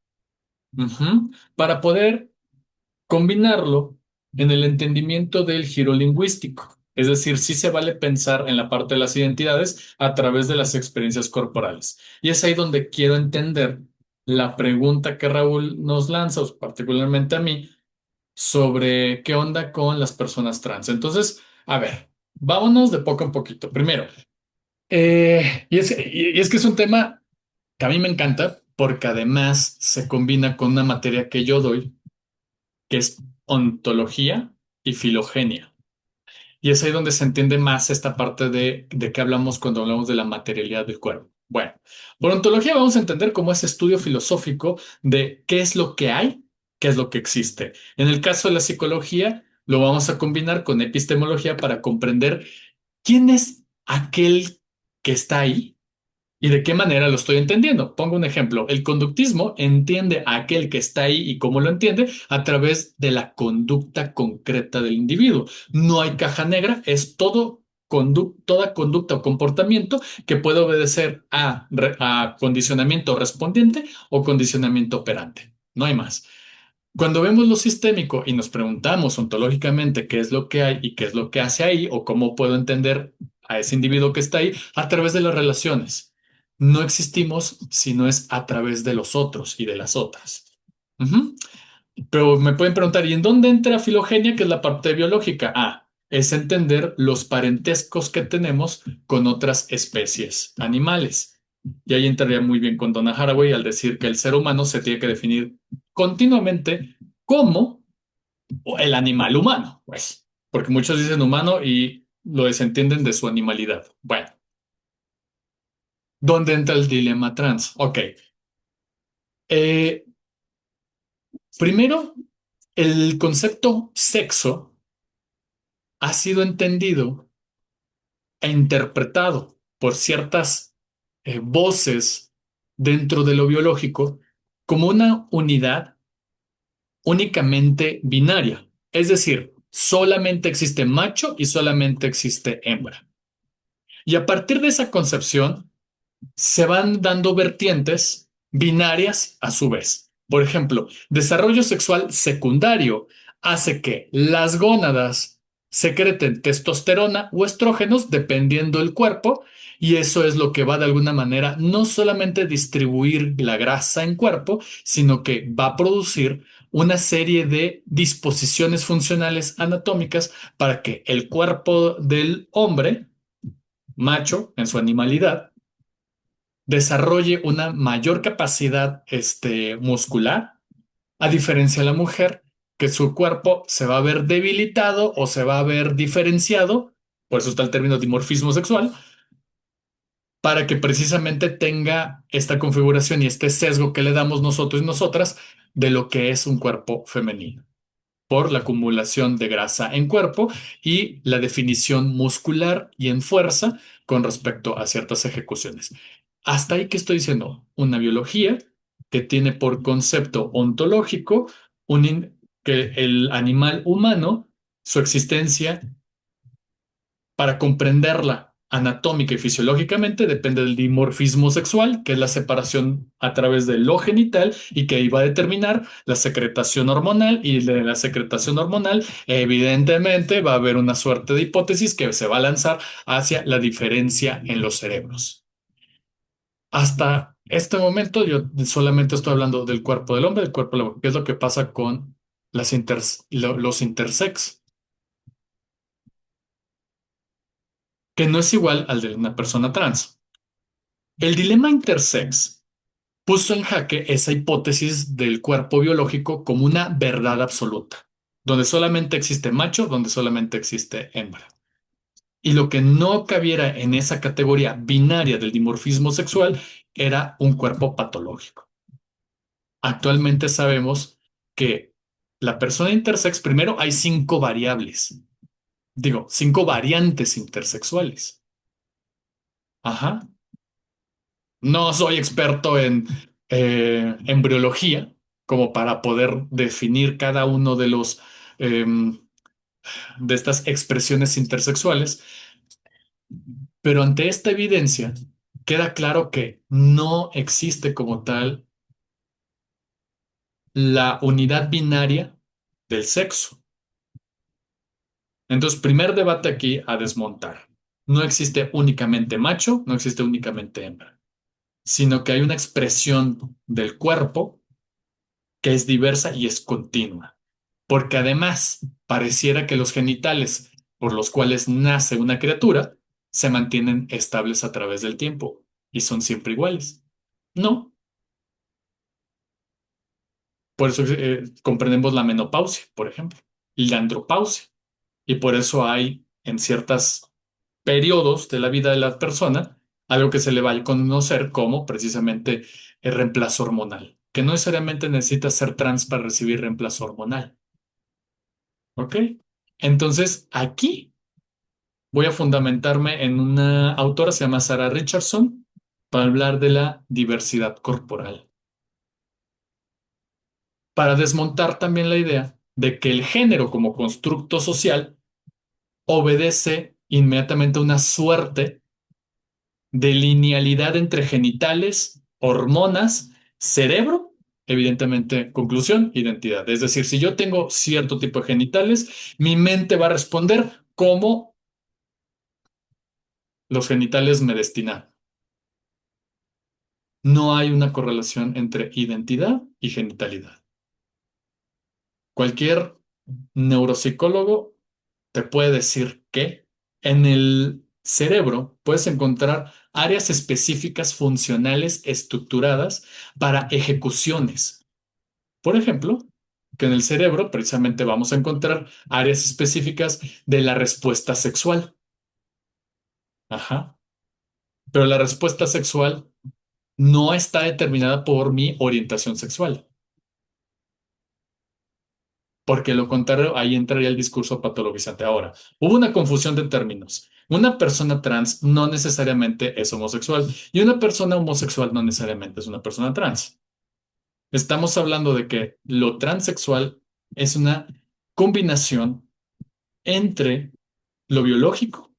ujú, para poder combinarlo en el entendimiento del giro lingüístico. Es decir, sí se vale pensar en la parte de las identidades a través de las experiencias corporales. Y es ahí donde quiero entender la pregunta que Raúl nos lanza, o particularmente a mí, sobre qué onda con las personas trans. Entonces, a ver, vámonos de poco en poquito. Primero, y es que es un tema que a mí me encanta porque además se combina con una materia que yo doy que es ontología y filogenia. Y es ahí donde se entiende más esta parte de qué hablamos cuando hablamos de la materialidad del cuerpo. Bueno, por ontología vamos a entender como ese estudio filosófico de qué es lo que hay, qué es lo que existe. En el caso de la psicología, lo vamos a combinar con epistemología para comprender quién es aquel que está ahí ¿y de qué manera lo estoy entendiendo? Pongo un ejemplo. El conductismo entiende a aquel que está ahí y cómo lo entiende a través de la conducta concreta del individuo. No hay caja negra, es toda conducta o comportamiento que puede obedecer a condicionamiento respondiente o condicionamiento operante. No hay más. Cuando vemos lo sistémico y nos preguntamos ontológicamente qué es lo que hay y qué es lo que hace ahí o cómo puedo entender a ese individuo que está ahí a través de las relaciones. No existimos si no es a través de los otros y de las otras. Ujú. Pero me pueden preguntar, ¿y en dónde entra filogenia, que es la parte biológica? Ah, es entender los parentescos que tenemos con otras especies animales. Y ahí entraría muy bien con Donna Haraway al decir que el ser humano se tiene que definir continuamente como el animal humano, pues, porque muchos dicen humano y lo desentienden de su animalidad. Bueno, ¿dónde entra el dilema trans? Ok, eh, primero, el concepto sexo ha sido entendido e interpretado por ciertas voces dentro de lo biológico como una unidad únicamente binaria. Es decir, solamente existe macho y solamente existe hembra. Y a partir de esa concepción, se van dando vertientes binarias a su vez. Por ejemplo, desarrollo sexual secundario hace que las gónadas secreten testosterona o estrógenos dependiendo del cuerpo, y eso es lo que va de alguna manera no solamente distribuir la grasa en cuerpo, sino que va a producir una serie de disposiciones funcionales anatómicas para que el cuerpo del hombre, macho, en su animalidad, desarrolle una mayor capacidad muscular, a diferencia de la mujer, que su cuerpo se va a ver debilitado o se va a ver diferenciado, por eso está el término dimorfismo sexual, para que precisamente tenga esta configuración y este sesgo que le damos nosotros y nosotras de lo que es un cuerpo femenino, por la acumulación de grasa en cuerpo y la definición muscular y en fuerza con respecto a ciertas ejecuciones. Hasta ahí que estoy diciendo, una biología que tiene por concepto ontológico que el animal humano, su existencia, para comprenderla anatómica y fisiológicamente, depende del dimorfismo sexual, que es la separación a través de lo genital y que iba a determinar la secretación hormonal, y de la secretación hormonal evidentemente va a haber una suerte de hipótesis que se va a lanzar hacia la diferencia en los cerebros. Hasta este momento yo solamente estoy hablando del cuerpo del hombre, del cuerpo de la mujer. ¿Qué es lo que pasa con los intersex? Que no es igual al de una persona trans. El dilema intersex puso en jaque esa hipótesis del cuerpo biológico como una verdad absoluta, donde solamente existe macho, donde solamente existe hembra. Y lo que no cabiera en esa categoría binaria del dimorfismo sexual era un cuerpo patológico. Actualmente sabemos que la persona intersex, primero hay 5 variables, digo, 5 variantes intersexuales. Ajá. No soy experto en embriología como para poder definir cada uno de em, de estas expresiones intersexuales, pero ante esta evidencia queda claro que no existe como tal la unidad binaria del sexo. Entonces, primer debate aquí a desmontar. No existe únicamente macho, no existe únicamente hembra, sino que hay una expresión del cuerpo que es diversa y es continua. Porque además pareciera que los genitales por los cuales nace una criatura se mantienen estables a través del tiempo y son siempre iguales. No, por eso comprendemos la menopausia, por ejemplo, y la andropausia. Y por eso hay en ciertos periodos de la vida de la persona algo que se le va a conocer como precisamente el reemplazo hormonal, que no necesariamente necesita ser trans para recibir reemplazo hormonal. ¿Ok? Entonces, aquí voy a fundamentarme en una autora, se llama Sarah Richardson, para hablar de la diversidad corporal. Para desmontar también la idea de que el género como constructo social obedece inmediatamente a una suerte de linealidad entre genitales, hormonas, cerebro, evidentemente, conclusión, identidad. Es decir, si yo tengo cierto tipo de genitales, mi mente va a responder como los genitales me destinaron. No hay una correlación entre identidad y genitalidad. Cualquier neuropsicólogo te puede decir que en el cerebro puedes encontrar áreas específicas funcionales estructuradas para ejecuciones. Por ejemplo, que en el cerebro precisamente vamos a encontrar áreas específicas de la respuesta sexual. Ajá. Pero la respuesta sexual no está determinada por mi orientación sexual. Porque lo contrario, ahí entraría el discurso patologizante. Ahora, hubo una confusión de términos. Una persona trans no necesariamente es homosexual y una persona homosexual no necesariamente es una persona trans. Estamos hablando de que lo transexual es una combinación entre lo biológico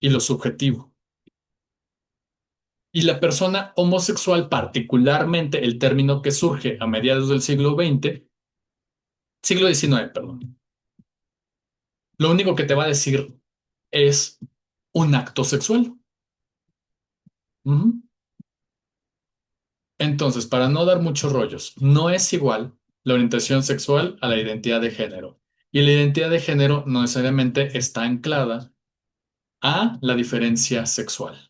y lo subjetivo. Y la persona homosexual, particularmente el término que surge a mediados del siglo XIX, perdón, lo único que te va a decir es un acto sexual. Ujú. Entonces, para no dar muchos rollos, no es igual la orientación sexual a la identidad de género. Y la identidad de género no necesariamente está anclada a la diferencia sexual.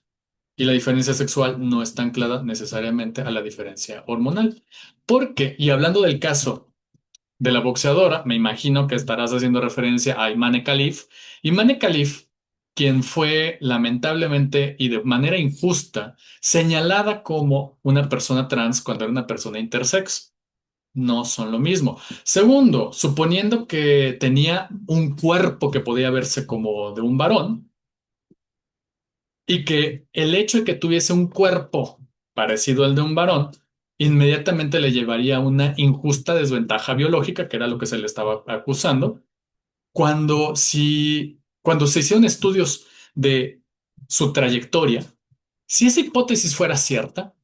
Y la diferencia sexual no está anclada necesariamente a la diferencia hormonal. Porque, y hablando del caso de la boxeadora, me imagino que estarás haciendo referencia a Imane Khalif. Imane Khalif, quien fue lamentablemente y de manera injusta señalada como una persona trans cuando era una persona intersex. No son lo mismo. Segundo, suponiendo que tenía un cuerpo que podía verse como de un varón y que el hecho de que tuviese un cuerpo parecido al de un varón inmediatamente le llevaría a una injusta desventaja biológica, que era lo que se le estaba acusando, cuando se hicieron estudios de su trayectoria, si esa hipótesis fuera cierta,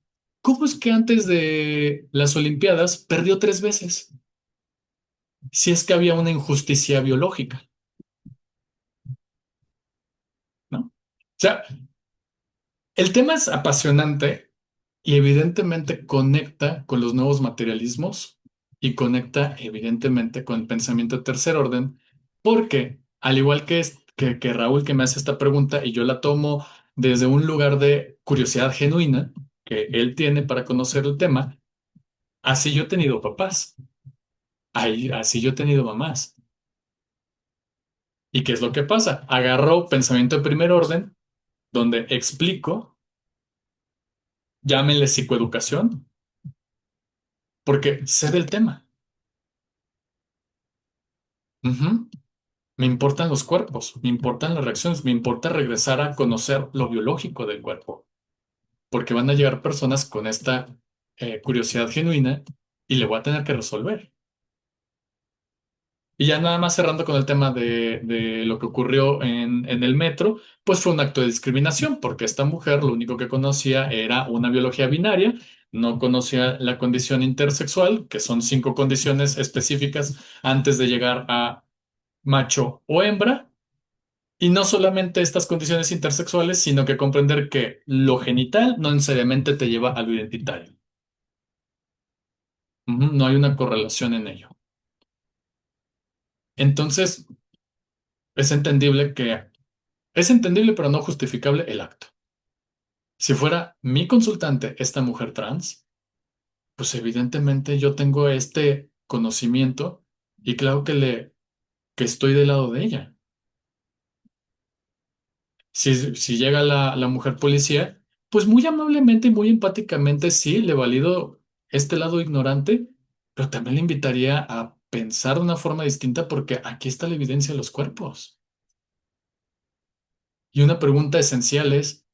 ¿cómo es que antes de las Olimpiadas perdió 3 veces? Si es que había una injusticia biológica, ¿no? O sea, el tema es apasionante y evidentemente conecta con los nuevos materialismos y conecta evidentemente con el pensamiento de tercer orden, porque al igual que Raúl que me hace esta pregunta y yo la tomo desde un lugar de curiosidad genuina que él tiene para conocer el tema, así yo he tenido papás, así yo he tenido mamás. ¿Y qué es lo que pasa? Agarro pensamiento de primer orden donde explico, llámenle psicoeducación, porque sé del tema. Ujú. Me importan los cuerpos, me importan las reacciones, me importa regresar a conocer lo biológico del cuerpo, porque van a llegar personas con esta curiosidad genuina y le voy a tener que resolver. Y ya nada más cerrando con el tema de lo que ocurrió en el metro, pues fue un acto de discriminación, porque esta mujer lo único que conocía era una biología binaria, no conocía la condición intersexual, que son 5 condiciones específicas antes de llegar a macho o hembra. Y no solamente estas condiciones intersexuales, sino que comprender que lo genital no necesariamente te lleva a lo identitario. Ujú, no hay una correlación en ello. Entonces, es entendible es entendible pero no justificable el acto. Si fuera mi consultante esta mujer trans, pues evidentemente yo tengo este conocimiento y claro que estoy del lado de ella. Si llega la mujer policía, pues muy amablemente y muy empáticamente sí, le valido este lado ignorante, pero también le invitaría a pensar de una forma distinta porque aquí está la evidencia de los cuerpos. Y una pregunta esencial es,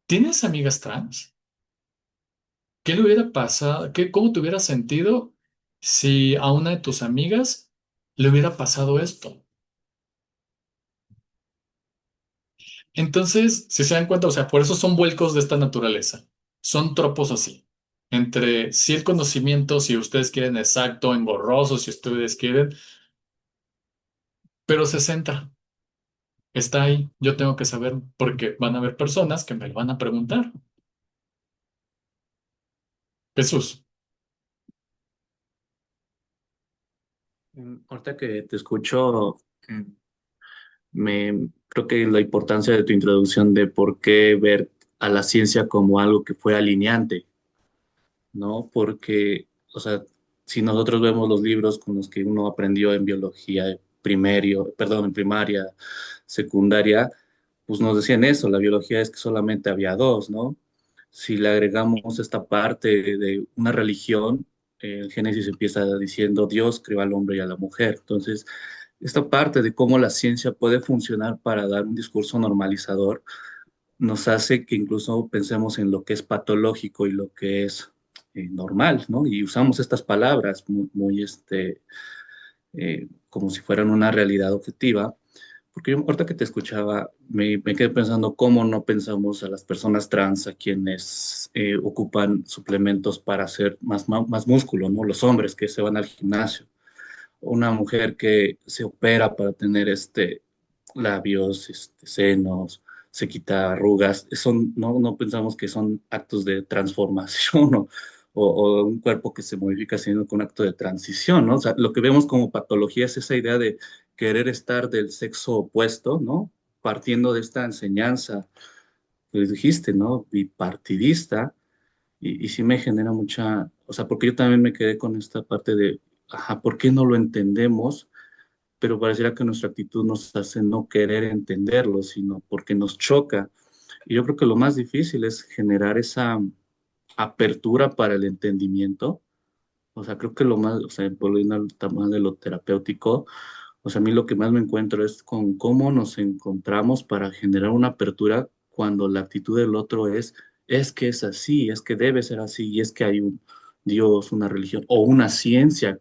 ¿tienes amigas trans? ¿Qué le hubiera pasado? ¿Cómo te hubiera sentido si a una de tus amigas le hubiera pasado esto? Entonces, si se dan cuenta, o sea, por eso son vuelcos de esta naturaleza. Son tropos así. Entre si el conocimiento, si ustedes quieren exacto, engorroso, si ustedes quieren, pero se centra. Está ahí. Yo tengo que saber porque van a haber personas que me lo van a preguntar. Jesús. Ahorita que te escucho, mm, creo que la importancia de tu introducción de por qué ver a la ciencia como algo que fue alineante, ¿no? Porque, o sea, si nosotros vemos los libros con los que uno aprendió en biología perdón, en primaria, secundaria, pues nos decían eso, la biología es que solamente había dos, ¿no? Si le agregamos esta parte de una religión, el Génesis empieza diciendo Dios creó al hombre y a la mujer. Entonces, esta parte de cómo la ciencia puede funcionar para dar un discurso normalizador nos hace que incluso pensemos en lo que es patológico y lo que es normal, ¿no? Y usamos estas palabras como si fueran una realidad objetiva, Porque yo ahorita que te escuchaba, me quedé pensando cómo no pensamos a las personas trans, a quienes ocupan suplementos para hacer más músculo, ¿no? Los hombres que se van al gimnasio, una mujer que se opera para tener labios, senos, se quita arrugas, no pensamos que son actos de transformación o un cuerpo que se modifica sino con un acto de transición, ¿no? O sea, lo que vemos como patología es esa idea de querer estar del sexo opuesto, ¿no? Partiendo de esta enseñanza que dijiste, ¿no? Bipartidista, y sí me genera mucha, o sea, porque yo también me quedé con esta parte de, ajá, ¿por qué no lo entendemos? Pero pareciera que nuestra actitud nos hace no querer entenderlo, sino porque nos choca. Y yo creo que lo más difícil es generar esa apertura para el entendimiento. O sea, creo que lo más, o sea, volviendo al tema de lo terapéutico, o sea, a mí lo que más me encuentro es con cómo nos encontramos para generar una apertura cuando la actitud del otro es que es así, es que debe ser así, y es que hay un Dios, una religión o una ciencia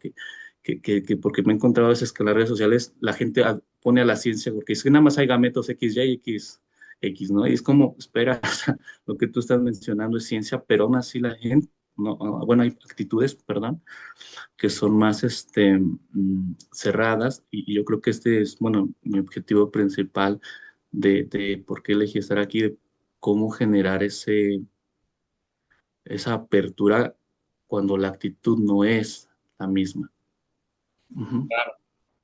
porque me he encontrado a veces que en las redes sociales la gente pone a la ciencia porque es que nada más hay gametos X, Y, X, ¿no? Y es como, espera, o sea, lo que tú estás mencionando es ciencia, pero aún así la gente, no, bueno, hay actitudes, perdón, que son más cerradas y yo creo que este es, bueno, mi objetivo principal de por qué elegí estar aquí, de cómo generar esa apertura cuando la actitud no es la misma. Ujú.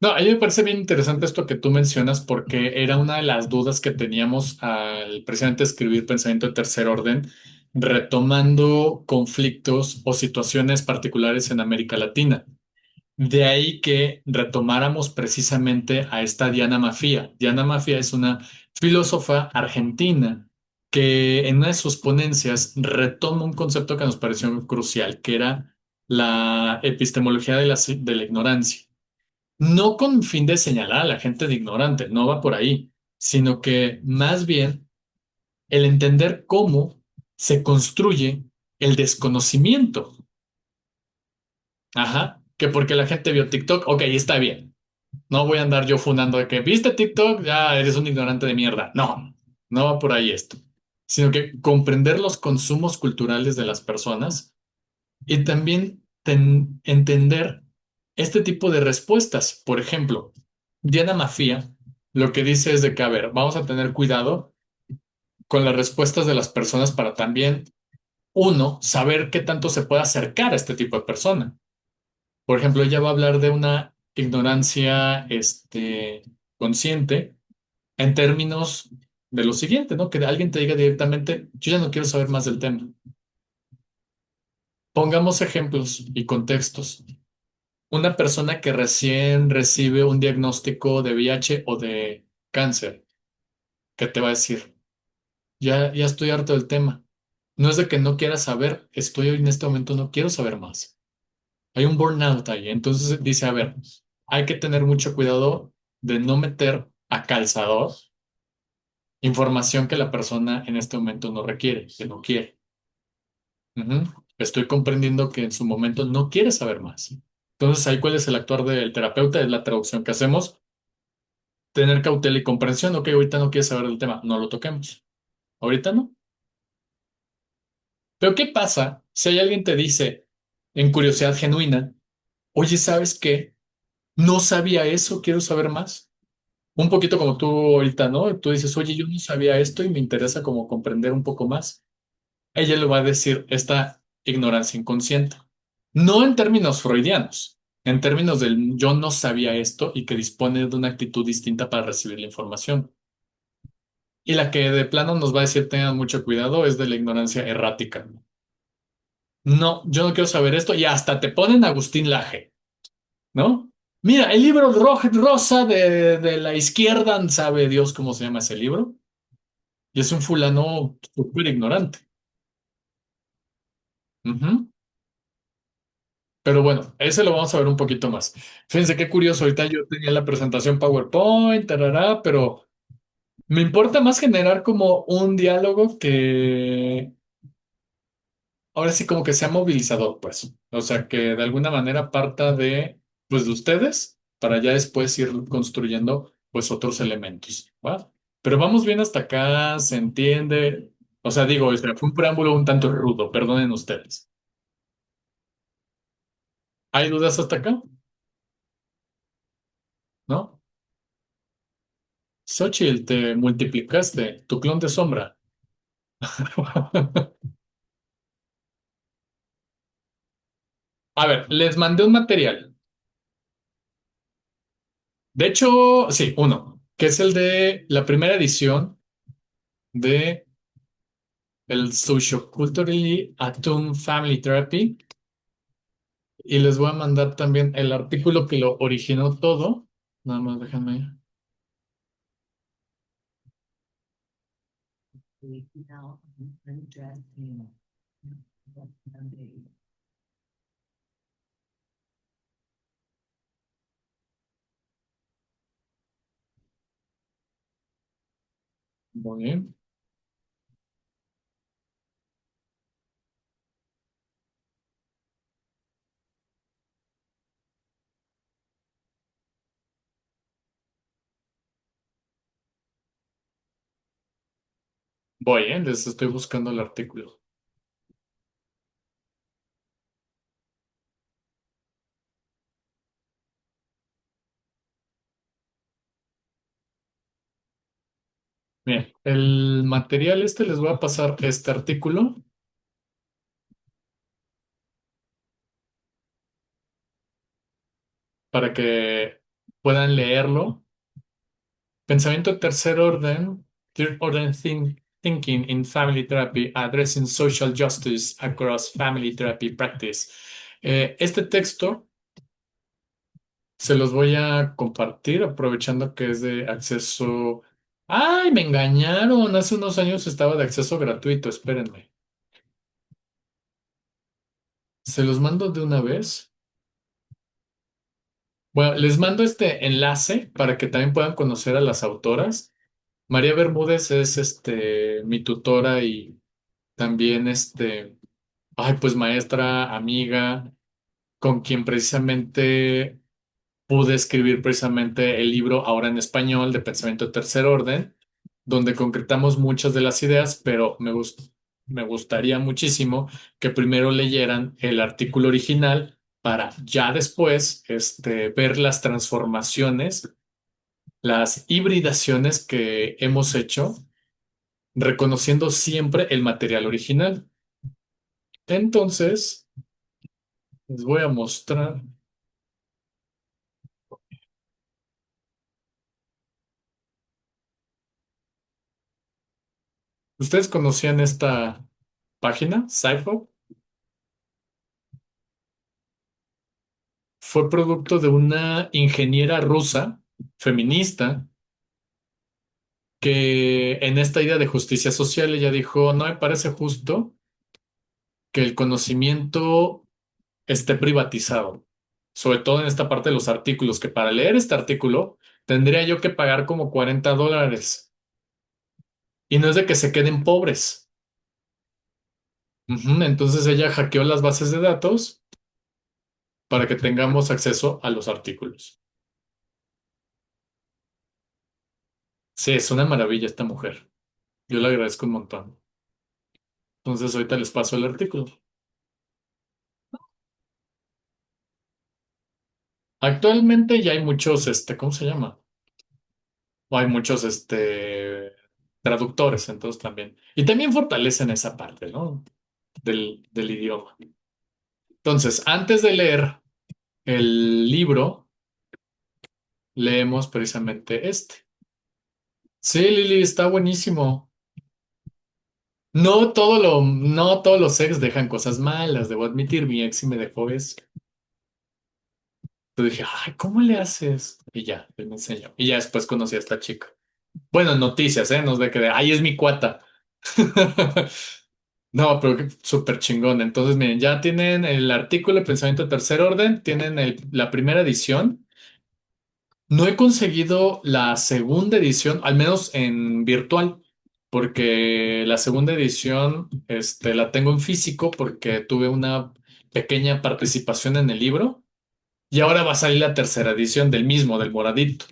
No, a mí me parece bien interesante esto que tú mencionas porque era una de las dudas que teníamos al precisamente escribir Pensamiento de Tercer Orden, retomando conflictos o situaciones particulares en América Latina. De ahí que retomáramos precisamente a esta Diana Mafia. Diana Mafia es una filósofa argentina que en una de sus ponencias retoma un concepto que nos pareció crucial, que era la epistemología de la ignorancia. No con fin de señalar a la gente de ignorante, no va por ahí, sino que más bien el entender cómo se construye el desconocimiento. Ajá, que porque la gente vio TikTok, ok, está bien. No voy a andar yo fundando de que viste TikTok, ya eres un ignorante de mierda. No, no va por ahí esto. Sino que comprender los consumos culturales de las personas y también entender este tipo de respuestas. Por ejemplo, Diana Mafia lo que dice es de que, a ver, vamos a tener cuidado con las respuestas de las personas para también, uno, saber qué tanto se puede acercar a este tipo de persona. Por ejemplo, ella va a hablar de una ignorancia, consciente en términos de lo siguiente, ¿no? Que alguien te diga directamente, yo ya no quiero saber más del tema. Pongamos ejemplos y contextos. Una persona que recién recibe un diagnóstico de VIH o de cáncer, ¿qué te va a decir? Ya estoy harto del tema. No es de que no quiera saber, estoy en este momento, no quiero saber más. Hay un burnout ahí. Entonces dice, a ver, hay que tener mucho cuidado de no meter a calzador información que la persona en este momento no requiere, que no quiere. Ujú. Estoy comprendiendo que en su momento no quiere saber más. Entonces, ahí cuál es el actuar del terapeuta, es la traducción que hacemos, tener cautela y comprensión. Ok, ahorita no quiere saber del tema, no lo toquemos. Ahorita no. Pero ¿qué pasa si hay alguien te dice en curiosidad genuina, oye, ¿sabes qué? No sabía eso, quiero saber más. Un poquito como tú ahorita, ¿no? Tú dices, oye, yo no sabía esto y me interesa como comprender un poco más. Ella le va a decir esta ignorancia inconsciente. No en términos freudianos, en términos del yo no sabía esto y que dispone de una actitud distinta para recibir la información. Y la que de plano nos va a decir tengan mucho cuidado es de la ignorancia errática. No, yo no quiero saber esto y hasta te ponen Agustín Laje, ¿no? Mira, el libro rosa de la izquierda, sabe Dios cómo se llama ese libro, y es un fulano súper ignorante. Ujú. Pero bueno, ese lo vamos a ver un poquito más. Fíjense qué curioso, ahorita yo tenía la presentación PowerPoint, tarará, pero me importa más generar como un diálogo que ahora sí como que sea movilizador, pues. O sea, que de alguna manera parta de, pues, de ustedes para ya después ir construyendo pues otros elementos, ¿va? Pero vamos bien hasta acá, se entiende. O sea, digo, fue un preámbulo un tanto rudo, perdonen ustedes. ¿Hay dudas hasta acá? ¿No? Xochitl, te multiplicaste, tu clon de sombra. A ver, les mandé un material. De hecho, sí, uno, que es el de la primera edición de el Socioculturally Attuned Family Therapy. Y les voy a mandar también el artículo que lo originó todo. Nada más déjenme. Muy bien. Voy, les estoy buscando el artículo. Bien, el material les voy a pasar este artículo para que puedan leerlo. Pensamiento de tercer orden, third order thinking in family therapy, addressing social justice across family therapy practice. Este texto se los voy a compartir aprovechando que es de acceso. ¡Ay, me engañaron! Hace unos años estaba de acceso gratuito, espérenme. Se los mando de una vez. Bueno, les mando este enlace para que también puedan conocer a las autoras. María Bermúdez es mi tutora y también ay, pues maestra, amiga, con quien precisamente pude escribir precisamente el libro ahora en español de Pensamiento de Tercer Orden, donde concretamos muchas de las ideas, pero me gustaría muchísimo que primero leyeran el artículo original para ya después ver las transformaciones, las hibridaciones que hemos hecho, reconociendo siempre el material original. Entonces, les voy a mostrar. ¿Ustedes conocían esta página, Sci-Hub? Fue producto de una ingeniera rusa, feminista, que en esta idea de justicia social ella dijo, no me parece justo que el conocimiento esté privatizado, sobre todo en esta parte de los artículos, que para leer este artículo tendría yo que pagar como $40. Y no es de que se queden pobres. Ujú. Entonces ella hackeó las bases de datos para que tengamos acceso a los artículos. Sí, es una maravilla esta mujer. Yo le agradezco un montón. Entonces ahorita les paso el artículo. Actualmente ya hay muchos, ¿cómo se llama? O hay muchos, traductores, entonces también. Y también fortalecen esa parte, ¿no? Del idioma. Entonces, antes de leer el libro, leemos precisamente este. Sí, Lili, está buenísimo. No todos los ex dejan cosas malas, debo admitir, mi ex sí me dejó eso. Yo dije, ay, ¿cómo le haces? Y ya, él me enseñó. Y ya después conocí a esta chica. Bueno, en noticias, ¿eh? No es de que, ay, es mi cuata. No, pero súper chingón. Entonces, miren, ya tienen el artículo de pensamiento de tercer orden, tienen la primera edición. No he conseguido la segunda edición, al menos en virtual, porque la segunda edición, la tengo en físico porque tuve una pequeña participación en el libro y ahora va a salir la tercera edición del mismo, del moradito.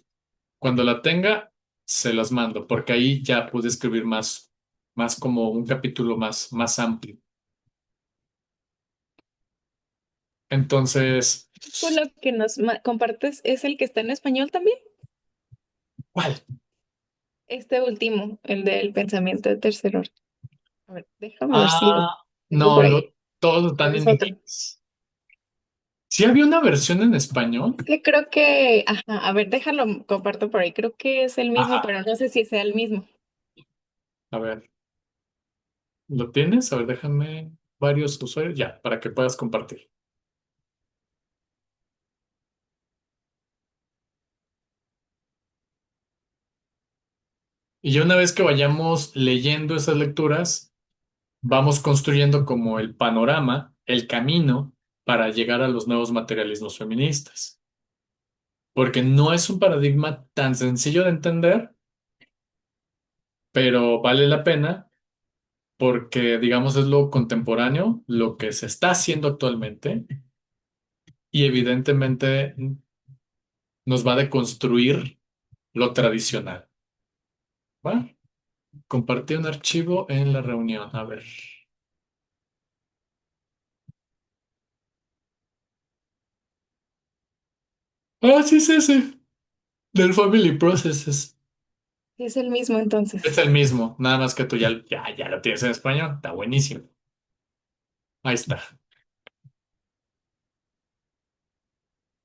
Cuando la tenga, se las mando, porque ahí ya pude escribir más como un capítulo más amplio. Entonces, Con lo que nos compartes es el que está en español también. ¿cuál? Este último, el del pensamiento de tercer orden. A ver, déjame ver si lo Ah, tengo por no, ahí. todos O están es en otro. inglés. ¿Sí había una versión en español? Es que creo que, ajá, a ver, déjalo, comparto por ahí. Creo que es el mismo, Ajá. pero no sé si sea el mismo. A ver, ¿lo tienes? A ver, déjame varios usuarios ya, para que puedas compartir. Y ya una vez que vayamos leyendo esas lecturas, vamos construyendo como el panorama, el camino para llegar a los nuevos materialismos feministas. Porque no es un paradigma tan sencillo de entender, pero vale la pena porque, digamos, es lo contemporáneo, lo que se está haciendo actualmente y evidentemente nos va a deconstruir lo tradicional. ¿Va? Compartí un archivo en la reunión. A ver. Ah, sí, sí, sí. Del Family Processes. Sí, es el mismo Es entonces. el mismo, nada más que tú ya lo tienes en español. Está buenísimo. Ahí está.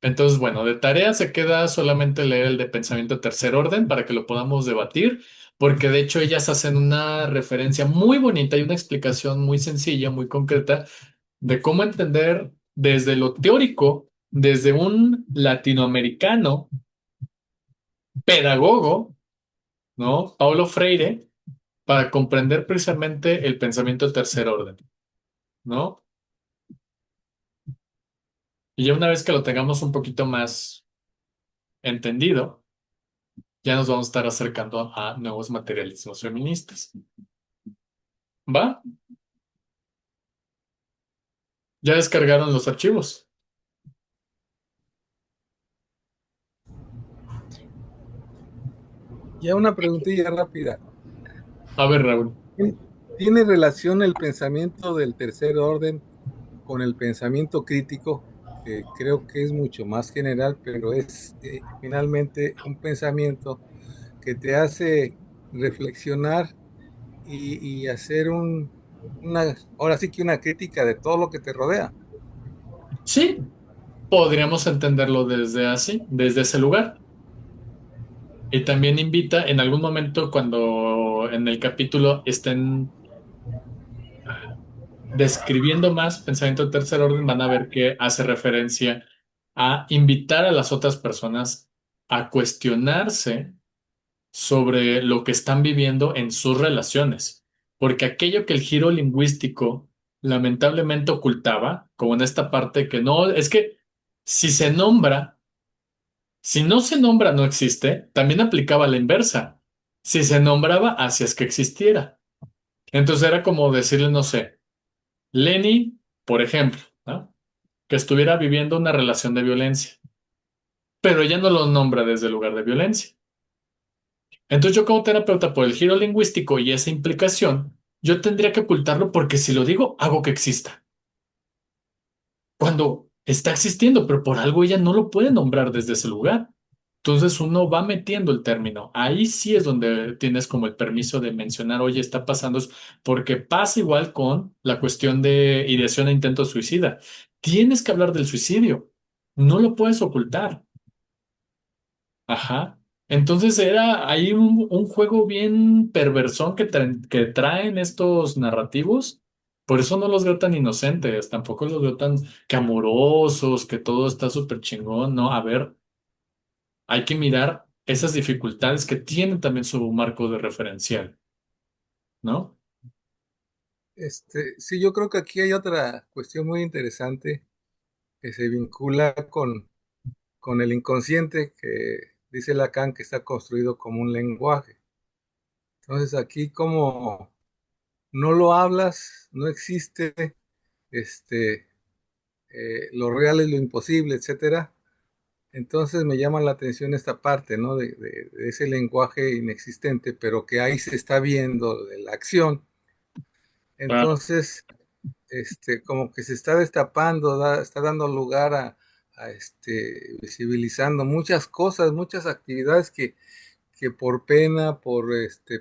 Entonces, bueno, de tarea se queda solamente leer el de pensamiento tercer orden para que lo podamos debatir, porque de hecho ellas hacen una referencia muy bonita y una explicación muy sencilla, muy concreta de cómo entender desde lo teórico, desde un latinoamericano pedagogo, ¿no? Paulo Freire, para comprender precisamente el pensamiento del tercer orden, ¿no? Y ya una vez que lo tengamos un poquito más entendido, ya nos vamos a estar acercando a nuevos materialismos feministas. ¿Va? Ya descargaron los archivos. Ya una preguntilla rápida. A ver, Raúl. ¿Tiene relación el pensamiento del tercer orden con el pensamiento crítico, que creo que es mucho más general, pero es finalmente un pensamiento que te hace reflexionar y hacer ahora sí que una crítica de todo lo que te rodea? Sí, podríamos entenderlo desde así, desde ese lugar. Y también invita en algún momento cuando en el capítulo estén describiendo más pensamiento de tercer orden, van a ver que hace referencia a invitar a las otras personas a cuestionarse sobre lo que están viviendo en sus relaciones. Porque aquello que el giro lingüístico lamentablemente ocultaba, como en esta parte que no, es que si se nombra, si no se nombra no existe, también aplicaba la inversa. Si se nombraba, hacías que existiera. Entonces era como decirle, no sé, Lenny, por ejemplo, ¿no? Que estuviera viviendo una relación de violencia, pero ella no lo nombra desde el lugar de violencia. Entonces yo como terapeuta, por el giro lingüístico y esa implicación, yo tendría que ocultarlo porque si lo digo, hago que exista. Cuando está existiendo, pero por algo ella no lo puede nombrar desde ese lugar. Entonces uno va metiendo el término. Ahí sí es donde tienes como el permiso de mencionar, oye, está pasando, porque pasa igual con la cuestión de ideación e intento suicida. Tienes que hablar del suicidio. No lo puedes ocultar. Ajá. Entonces era ahí un juego bien perversón que traen estos narrativos. Por eso no los veo tan inocentes, tampoco los veo tan que amorosos, que todo está súper chingón. No, a ver, hay que mirar esas dificultades que tienen también su marco de referencial, ¿no? Sí, yo creo que aquí hay otra cuestión muy interesante que se vincula con el inconsciente, que dice Lacan que está construido como un lenguaje. Entonces aquí como no lo hablas, no existe, este, lo real es lo imposible, etcétera. Entonces me llama la atención esta parte, ¿no? De ese lenguaje inexistente, pero que ahí se está viendo de la acción. Claro. Entonces, como que se está destapando, está dando lugar visibilizando muchas cosas, muchas actividades que por pena, por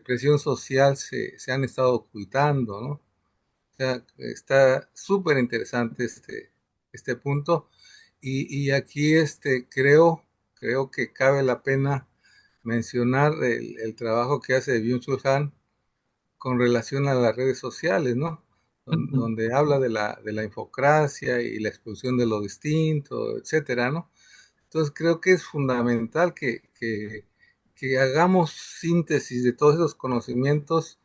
presión social se han estado ocultando, ¿no? O sea, está súper interesante este punto. Y aquí creo que cabe la pena mencionar el trabajo que hace Byung-Chul Han con relación a las redes sociales, ¿no? Ujú. Donde habla de la infocracia y la expulsión de lo distinto, etcétera, ¿no? Entonces creo que es fundamental que hagamos síntesis de todos esos conocimientos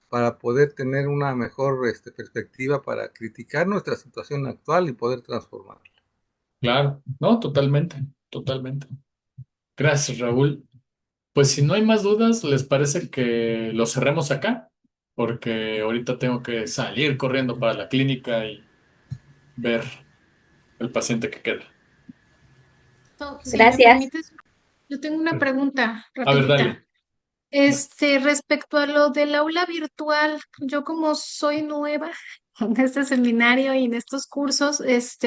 para poder tener una mejor perspectiva para criticar nuestra situación actual y poder transformarla. Claro, no, totalmente, totalmente. Gracias, Raúl. Pues si no hay más dudas, ¿les parece que lo cerremos acá? Porque ahorita tengo que salir corriendo para la clínica y ver el paciente que queda. Si me Gracias. permites, yo tengo una pregunta A ver, rapidita. dale. Respecto a lo del aula virtual, yo como soy nueva en este seminario y en estos cursos,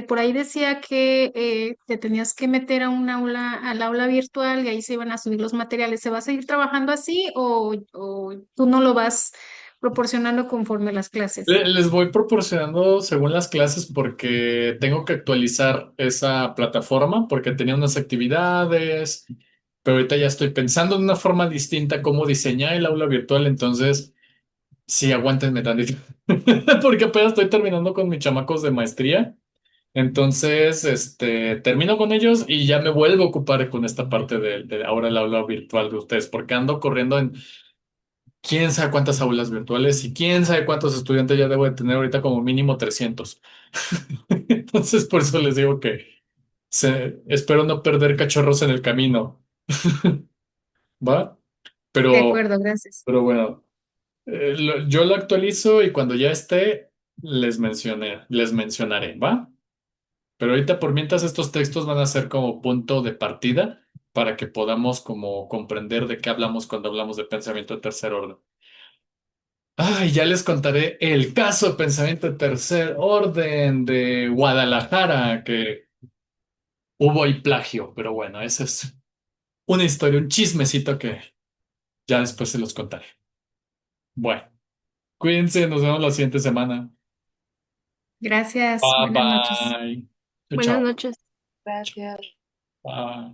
por ahí decía que te tenías que meter a un aula, al aula virtual y ahí se iban a subir los materiales. ¿Se va a seguir trabajando así o tú no lo vas proporcionando conforme las clases? Les voy proporcionando según las clases porque tengo que actualizar esa plataforma porque tenía unas actividades, pero ahorita ya estoy pensando en una forma distinta cómo diseñar el aula virtual, entonces sí, aguántenme tantito, porque apenas estoy terminando con mis chamacos de maestría, entonces termino con ellos y ya me vuelvo a ocupar con esta parte de ahora el aula virtual de ustedes, porque ando corriendo en quién sabe cuántas aulas virtuales y quién sabe cuántos estudiantes ya debo de tener ahorita como mínimo 300. Entonces, por eso les digo que espero no perder cachorros en el camino, ¿va? De Pero, acuerdo, gracias. pero bueno, yo lo actualizo y cuando ya esté, les mencionaré, ¿va? Pero ahorita por mientras estos textos van a ser como punto de partida para que podamos como comprender de qué hablamos cuando hablamos de pensamiento de tercer orden. Ay, ya les contaré el caso de pensamiento de tercer orden de Guadalajara, que hubo ahí plagio, pero bueno, esa es una historia, un chismecito que ya después se los contaré. Bueno, cuídense, nos vemos la siguiente semana. Gracias. Bye Buenas noches. bye. Chao, Buenas chao. noches. Gracias. Bye.